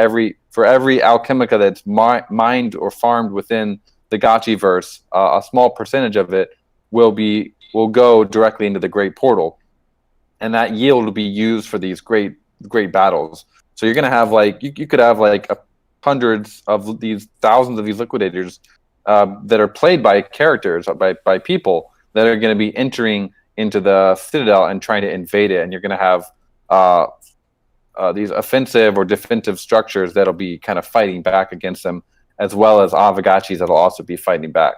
for every alchemica that's mined or farmed within the Gotchiverse, a small percentage of it will go directly into the Great Portal, and that yield will be used for these great battles. So you're gonna have like you could have like hundreds of these, thousands of these liquidators that are played by characters, by people that are going to be entering into the Citadel and trying to invade it, and you're going to have these offensive or defensive structures that'll be kind of fighting back against them, as well as Aavegotchis that'll also be fighting back.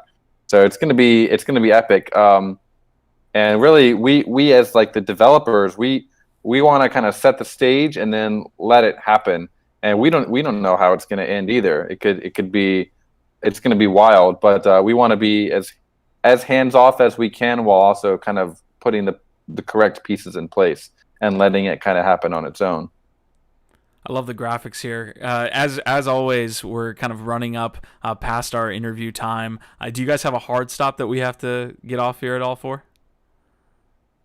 So it's going to be epic. And really, we as like the developers, we want to kind of set the stage and then let it happen. And we don't know how it's going to end either. It's going to be wild, but we want to be as hands off as we can, while also kind of putting the correct pieces in place and letting it kind of happen on its own. I love the graphics here. As always, we're kind of running up past our interview time. Do you guys have a hard stop that we have to get off here at all for?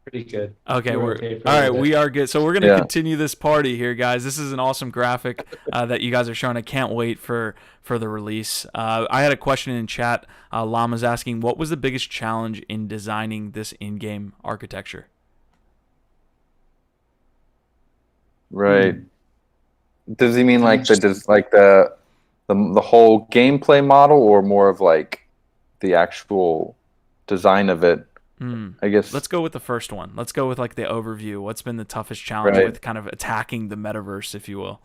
Pretty good. Okay, all right. We are good. So we're gonna continue this party here, guys. This is an awesome graphic that you guys are showing. I can't wait for the release. I had a question in chat. Llama's asking, what was the biggest challenge in designing this in-game architecture? Right. Does he mean like the whole gameplay model, or more of like the actual design of it? I guess let's go with the first one. Let's go with like the overview. What's been the toughest challenge with kind of attacking the metaverse, if you will?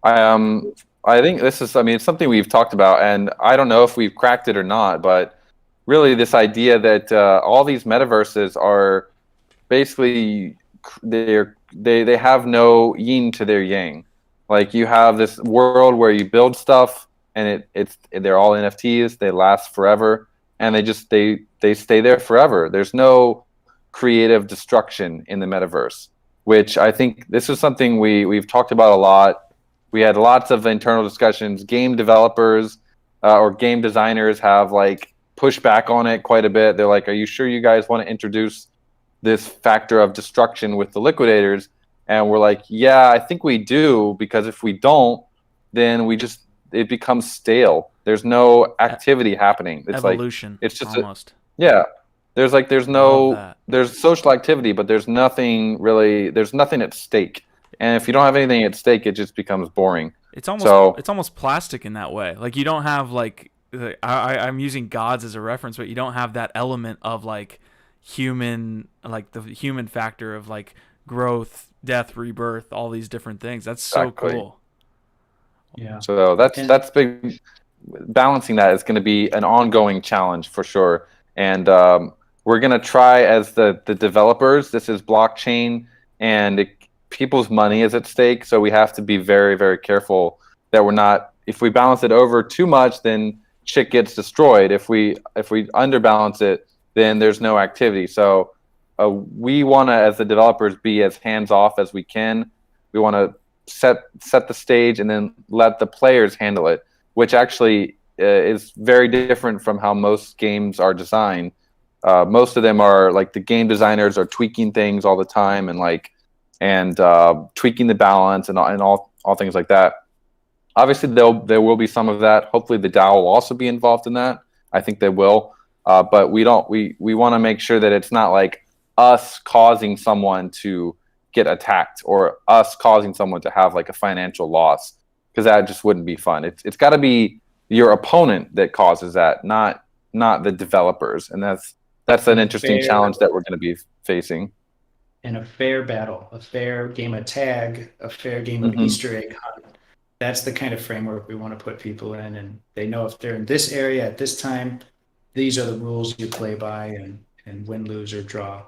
I think this is, it's something we've talked about, and I don't know if we've cracked it or not, but really this idea that all these metaverses are basically they have no yin to their yang. Like, you have this world where you build stuff and they're all NFTs, they last forever, and they stay there forever. There's no creative destruction in the metaverse, which I think this is something we've talked about a lot. We had lots of internal discussions. Game developers or game designers have like pushed back on it quite a bit. They're like, are you sure you guys want to introduce this factor of destruction with the liquidators? And we're like, yeah, I think we do, because if we don't, then it becomes stale. There's no activity happening. It's evolution. Like, it's just almost. There's social activity, but there's nothing at stake. And if you don't have anything at stake, it just becomes boring. It's almost plastic in that way. Like, you don't have like I'm using gods as a reference, but you don't have that element of like human, like the human factor of like growth, death, rebirth, all these different things. That's so cool. Yeah. So that's big. Balancing that is going to be an ongoing challenge for sure. And we're going to try, as the developers, this is blockchain, and people's money is at stake. So we have to be very, very careful that we're not, if we balance it over too much, then shit gets destroyed. If we underbalance it, then there's no activity. So we want to, as the developers, be as hands off as we can. We want to set the stage and then let the players handle it, which actually is very different from how most games are designed. Most of them are like, the game designers are tweaking things all the time and tweaking the balance and all things like that. Obviously, there will be some of that. Hopefully, the DAO will also be involved in that. I think they will. But we want to make sure that it's not like us causing someone to get attacked or us causing someone to have like a financial loss, because that just wouldn't be fun. It's got to be your opponent that causes that, not the developers. And that's an interesting challenge that we're going to be facing. And a fair battle, a fair game of tag, a fair game of Easter egg hunt. That's the kind of framework we want to put people in, and they know if they're in this area at this time, these are the rules you play by, and win, lose, or draw.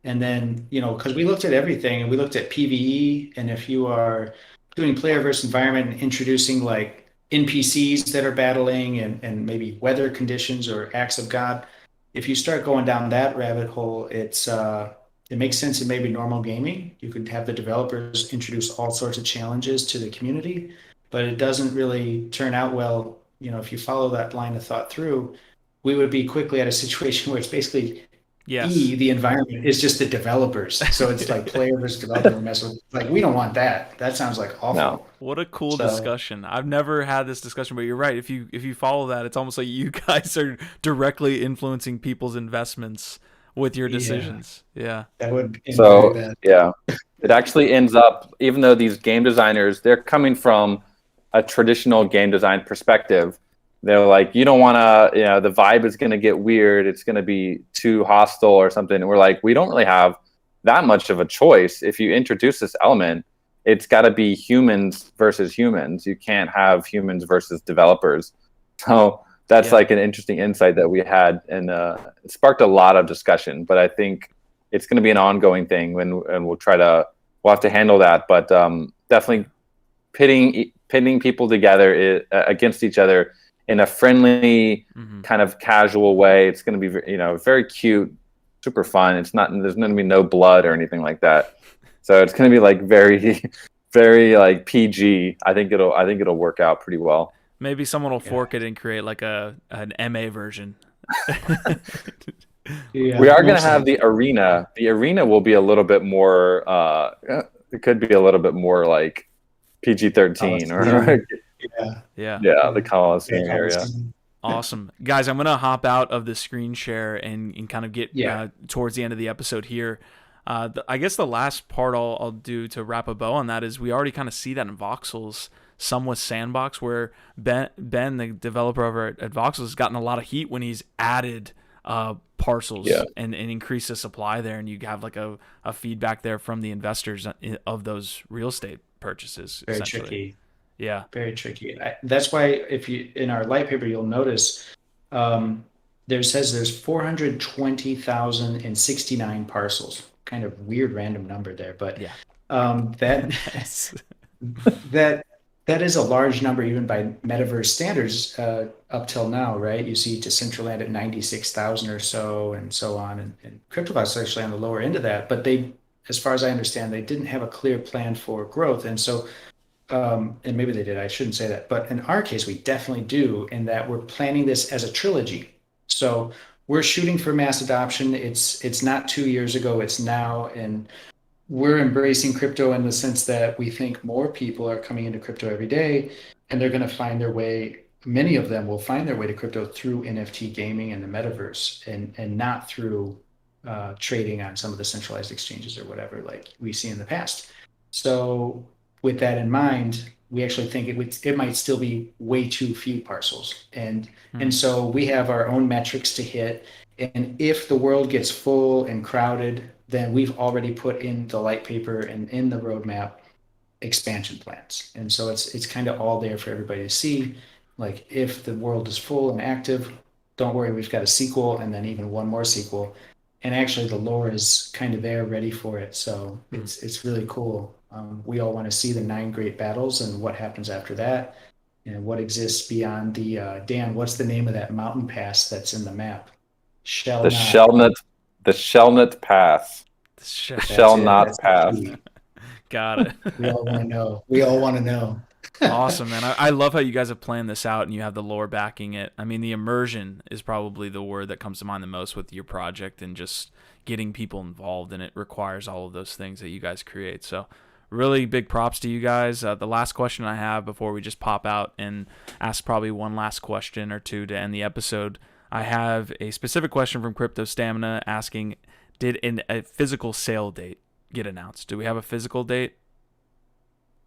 And then, because we looked at everything, and we looked at PvE, and if you are doing player versus environment and introducing like NPCs that are battling and maybe weather conditions or acts of God, if you start going down that rabbit hole, it makes sense in maybe normal gaming. You could have the developers introduce all sorts of challenges to the community, but it doesn't really turn out well if you follow that line of thought through, we would be quickly at a situation where it's basically the environment is just the developers. So it's like player versus developer mess with. Like, we don't want that. That sounds like awful. No. What a cool discussion. I've never had this discussion, but you're right. If you follow that, it's almost like you guys are directly influencing people's investments with your decisions. Yeah. That would it actually ends up, even though these game designers, they're coming from a traditional game design perspective, they're like, you don't want to, the vibe is going to get weird. It's going to be too hostile or something. And we're like, we don't really have that much of a choice. If you introduce this element, it's got to be humans versus humans. You can't have humans versus developers. So that's like an interesting insight that we had, and it sparked a lot of discussion. But I think it's going to be an ongoing thing, and we'll have to handle that. But definitely pitting people together against each other in a friendly, kind of casual way. It's going to be, very cute, super fun. There's going to be no blood or anything like that. So it's going to be like very, very like PG. I think it'll work out pretty well. Maybe someone will fork it and create like an MA version. We are going to have the arena. The arena will be a little bit more. It could be a little bit more like PG-13 or the Coliseum area. Awesome. Guys, I'm going to hop out of the screen share and kind of get towards the end of the episode here. I guess the last part I'll do to wrap a bow on that is we already kind of see that in Voxels, some with Sandbox, where Ben, the developer over at Voxels, has gotten a lot of heat when he's added parcels and increased the supply there, and you have like a feedback there from the investors of those real estate purchases. Very tricky. Yeah. Very tricky. That's why if you, in our light paper, you'll notice there's 420,069 parcels. Kind of weird random number there, but that is a large number even by metaverse standards up till now, right? You see Decentraland at 96,000 or so, and so on, and CryptoVox actually on the lower end of that. But they, as far as I understand, they didn't have a clear plan for growth, and so. And maybe they did, I shouldn't say that, but in our case, we definitely do, in that we're planning this as a trilogy. So we're shooting for mass adoption. It's not 2 years ago, it's now, and we're embracing crypto in the sense that we think more people are coming into crypto every day, and they're going to find their way. Many of them will find their way to crypto through NFT gaming and the metaverse, and not through trading on some of the centralized exchanges or whatever, like we see in the past. So with that in mind, we actually think it might still be way too few parcels. And so we have our own metrics to hit. And if the world gets full and crowded, then we've already put in the light paper and in the roadmap expansion plans. And so it's kind of all there for everybody to see. Like, if the world is full and active, don't worry, we've got a sequel and then even one more sequel. And actually the lore is kind of there, ready for it. So it's really cool. We all want to see the 9 great battles and what happens after that, and what exists beyond the Dan, what's the name of that mountain pass that's in the map? The Shellnut Pass. The Shellnut Pass. Got it. We all want to know. Awesome, man. I love how you guys have planned this out and you have the lore backing it. I mean, the immersion is probably the word that comes to mind the most with your project, and just getting people involved, and it requires all of those things that you guys create. So really big props to you guys. The last question I have before we just pop out and ask probably one last question or two to end the episode, I have a specific question from Crypto Stamina asking, did a physical sale date get announced? Do we have a physical date?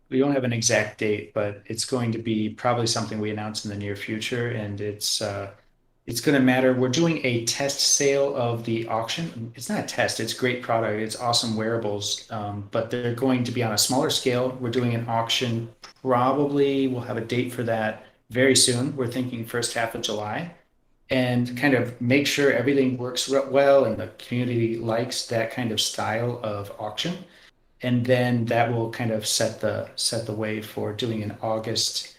We don't have an exact date, but it's going to be probably something we announce in the near future, and it's going to matter. We're doing a test sale of the auction. It's not a test, it's great product. It's awesome wearables, but they're going to be on a smaller scale. We're doing an auction. Probably we'll have a date for that very soon. We're thinking first half of July, and kind of make sure everything works well and the community likes that kind of style of auction. And then that will kind of set the way for doing an August-ish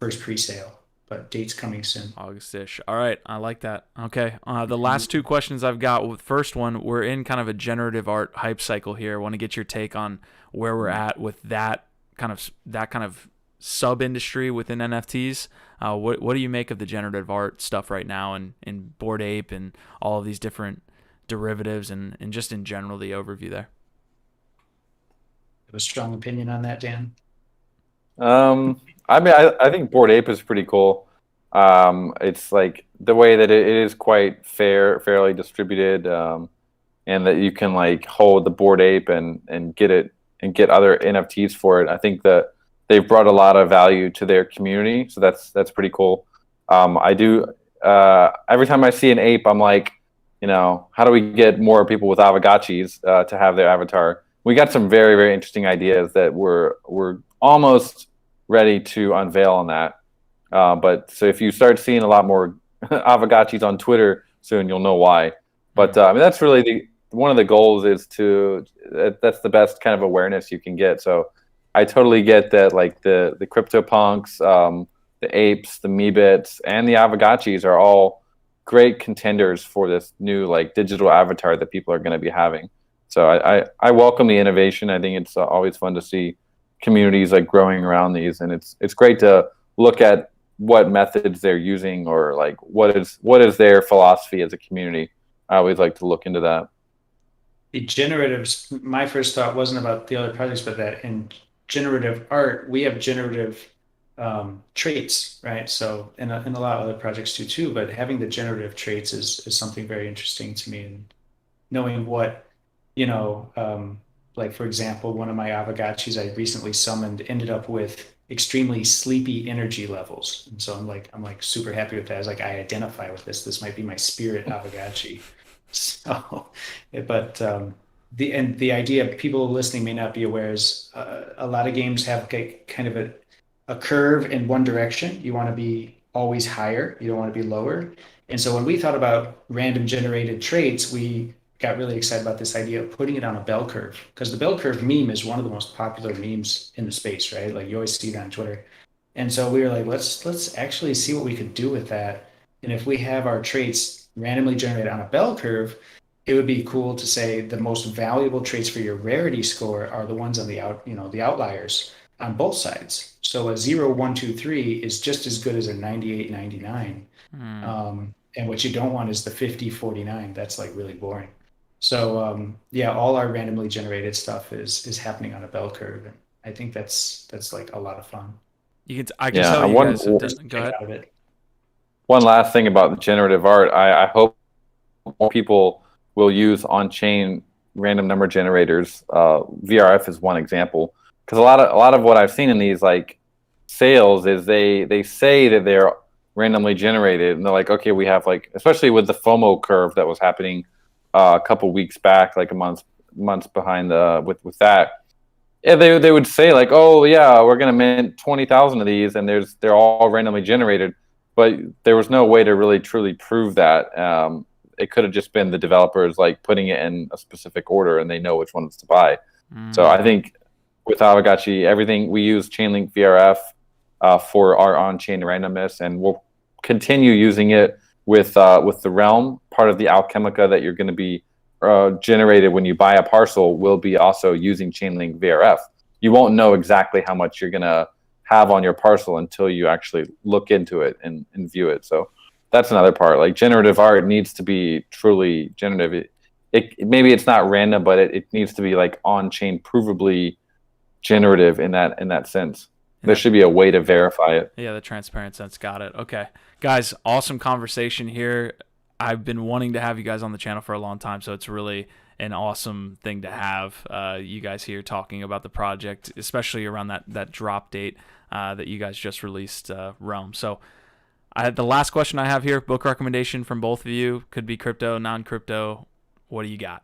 first pre-sale. But date's coming soon. August-ish. All right, I like that. Okay, the last 2 questions I've got. With first one, we're in kind of a generative art hype cycle here. I want to get your take on where we're at with that kind of sub industry within NFTs. What do you make of the generative art stuff right now, and Bored Ape and all of these different derivatives, and just in general the overview there? You have a strong opinion on that, Dan? I mean, I think Bored Ape is pretty cool. It's like the way that it is quite fairly distributed, and that you can like hold the Bored Ape and get it and get other NFTs for it. I think that they've brought a lot of value to their community, so that's pretty cool. I do every time I see an ape, I'm like, how do we get more people with Aavegotchis to have their avatar? We got some very, very interesting ideas that we're almost ready to unveil on that. But so if you start seeing a lot more Aavegotchis on Twitter soon, you'll know why. But I mean, that's really one of the goals is that's the best kind of awareness you can get. So I totally get that, like the CryptoPunks, the apes, the Meebits, and the Aavegotchis are all great contenders for this new like digital avatar that people are going to be having. So I welcome the innovation. I think it's always fun to see communities like growing around these, and it's great to look at what methods they're using, or like what is their philosophy as a community. I always like to look into that. The generatives, my first thought wasn't about the other projects, but that in generative art, we have generative traits, right? So, and a lot of other projects do too, but having the generative traits is something very interesting to me, and knowing what, like for example, one of my Aavegotchis I recently summoned ended up with extremely sleepy energy levels. And so I'm like super happy with that. I was like, I identify with this. This might be my spirit Aavegotchi. So, but the idea, people listening may not be aware, is a lot of games have kind of a curve in one direction. You want to be always higher. You don't want to be lower. And so when we thought about random generated traits, we got really excited about this idea of putting it on a bell curve, because the bell curve meme is one of the most popular memes in the space, right? Like you always see it on Twitter. And so we were like, let's actually see what we could do with that. And if we have our traits randomly generated on a bell curve, it would be cool to say the most valuable traits for your rarity score are the ones on the outliers on both sides. So a 0, 1, 2, 3 is just as good as a 98, 99. And what you don't want is the 50, 49. That's like really boring. So yeah, all our randomly generated stuff is happening on a bell curve, and I think that's like a lot of fun. I can tell you guys have done, go ahead. Out of it. One last thing about the generative art, I hope more people will use on-chain random number generators. VRF is one example, because a lot of what I've seen in these like sales is they say that they're randomly generated, and they're like, okay, we have like, especially with the FOMO curve that was happening a couple weeks back, like months behind with that. Yeah, they would say like, oh yeah, we're gonna mint 20,000 of these, and they're all randomly generated, but there was no way to really truly prove that. It could have just been the developers like putting it in a specific order, and they know which ones to buy. So I think with Aavegotchi, everything we use Chainlink VRF for our on-chain randomness, and we'll continue using it with the Realm. Part of the Alchemica that you're going to be generated when you buy a parcel will be also using Chainlink VRF. You won't know exactly how much you're going to have on your parcel until you actually look into it and view it. So that's another part. Like generative art needs to be truly generative. Maybe it's not random, but it needs to be like on-chain provably generative in that sense. There should be a way to verify it. Yeah, the transparent sense. Got it. Okay. Guys, awesome conversation here. I've been wanting to have you guys on the channel for a long time, so it's really an awesome thing to have you guys here talking about the project, especially around that drop date that you guys just released, Realm. So the last question I have here, book recommendation from both of you. Could be crypto, non-crypto. What do you got?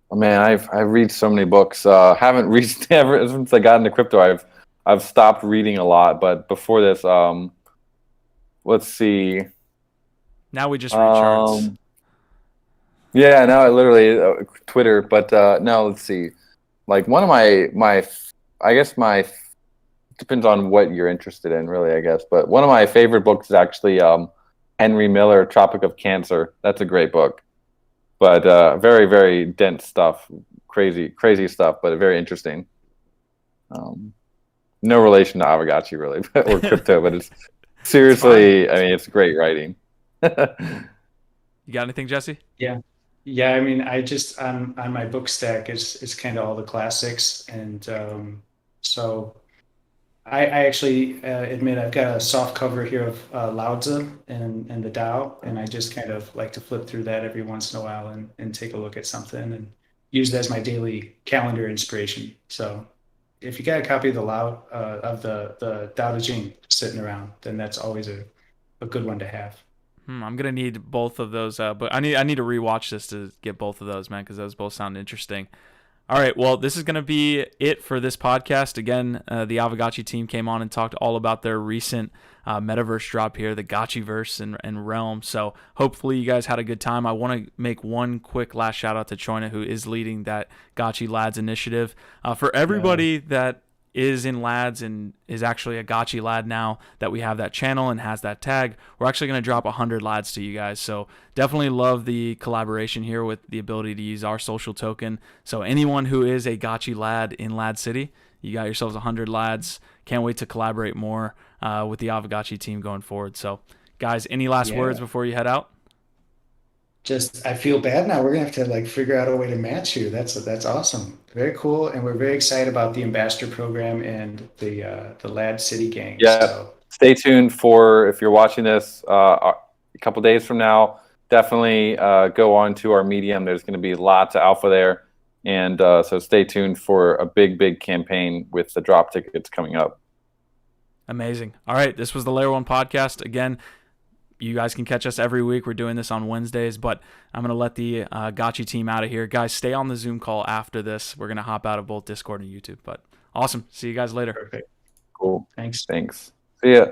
Oh, man, I've read so many books. Haven't read ever since I got into crypto. I've stopped reading a lot. But before this, let's see. Now we just read charts. Yeah, now I literally Twitter. But no, let's see. Like one of my I guess my depends on what you're interested in, really. I guess, but one of my favorite books is actually Henry Miller, Tropic of Cancer. That's a great book. But very, very dense stuff, crazy stuff, but very interesting. No relation to Aavegotchi really, or crypto, but it's It's fine. seriously. I mean, it's great writing. You got anything, Jesse? Yeah. Yeah, I mean, I just on my book stack is kind of all the classics, and so I actually admit I've got a soft cover here of Lao Tzu and the Tao, and I just kind of like to flip through that every once in a while and take a look at something and use it as my daily calendar inspiration. So if you got a copy of the Lao of the Tao Te Ching sitting around, then that's always a good one to have. I'm gonna need both of those, but I need to rewatch this to get both of those, man, because those both sound interesting. All right, well, this is going to be it for this podcast. Again, the Aavegotchi team came on and talked all about their recent metaverse drop here, the Gotchiverse and Realm. So hopefully you guys had a good time. I want to make one quick last shout out to Choina, who is leading that Gotchi Lads initiative. For everybody that is in Lads and is actually a Gotchi Lad now that we have that channel and has that tag, we're actually going to drop 100 Lads to you guys. So definitely love the collaboration here with the ability to use our social token. So anyone who is a Gotchi Lad in Lad City, you got yourselves 100 Lads. Can't wait to collaborate more with the Aavegotchi team going forward. So guys, any last words before you head out? Just I feel bad now. We're gonna have to like figure out a way to match you. That's awesome. Very cool, and we're very excited about the ambassador program and the Lad City gang. Yeah, So stay tuned for if you're watching this a couple days from now. Definitely go on to our Medium. There's going to be lots of alpha there, and so stay tuned for a big campaign with the drop tickets coming up. Amazing. All right, this was the Layer One podcast again. You guys can catch us every week. We're doing this on Wednesdays, but I'm going to let the Gotchi team out of here. Guys, stay on the Zoom call after this. We're going to hop out of both Discord and YouTube. But awesome. See you guys later. perfect. Cool. Thanks. Thanks. See ya.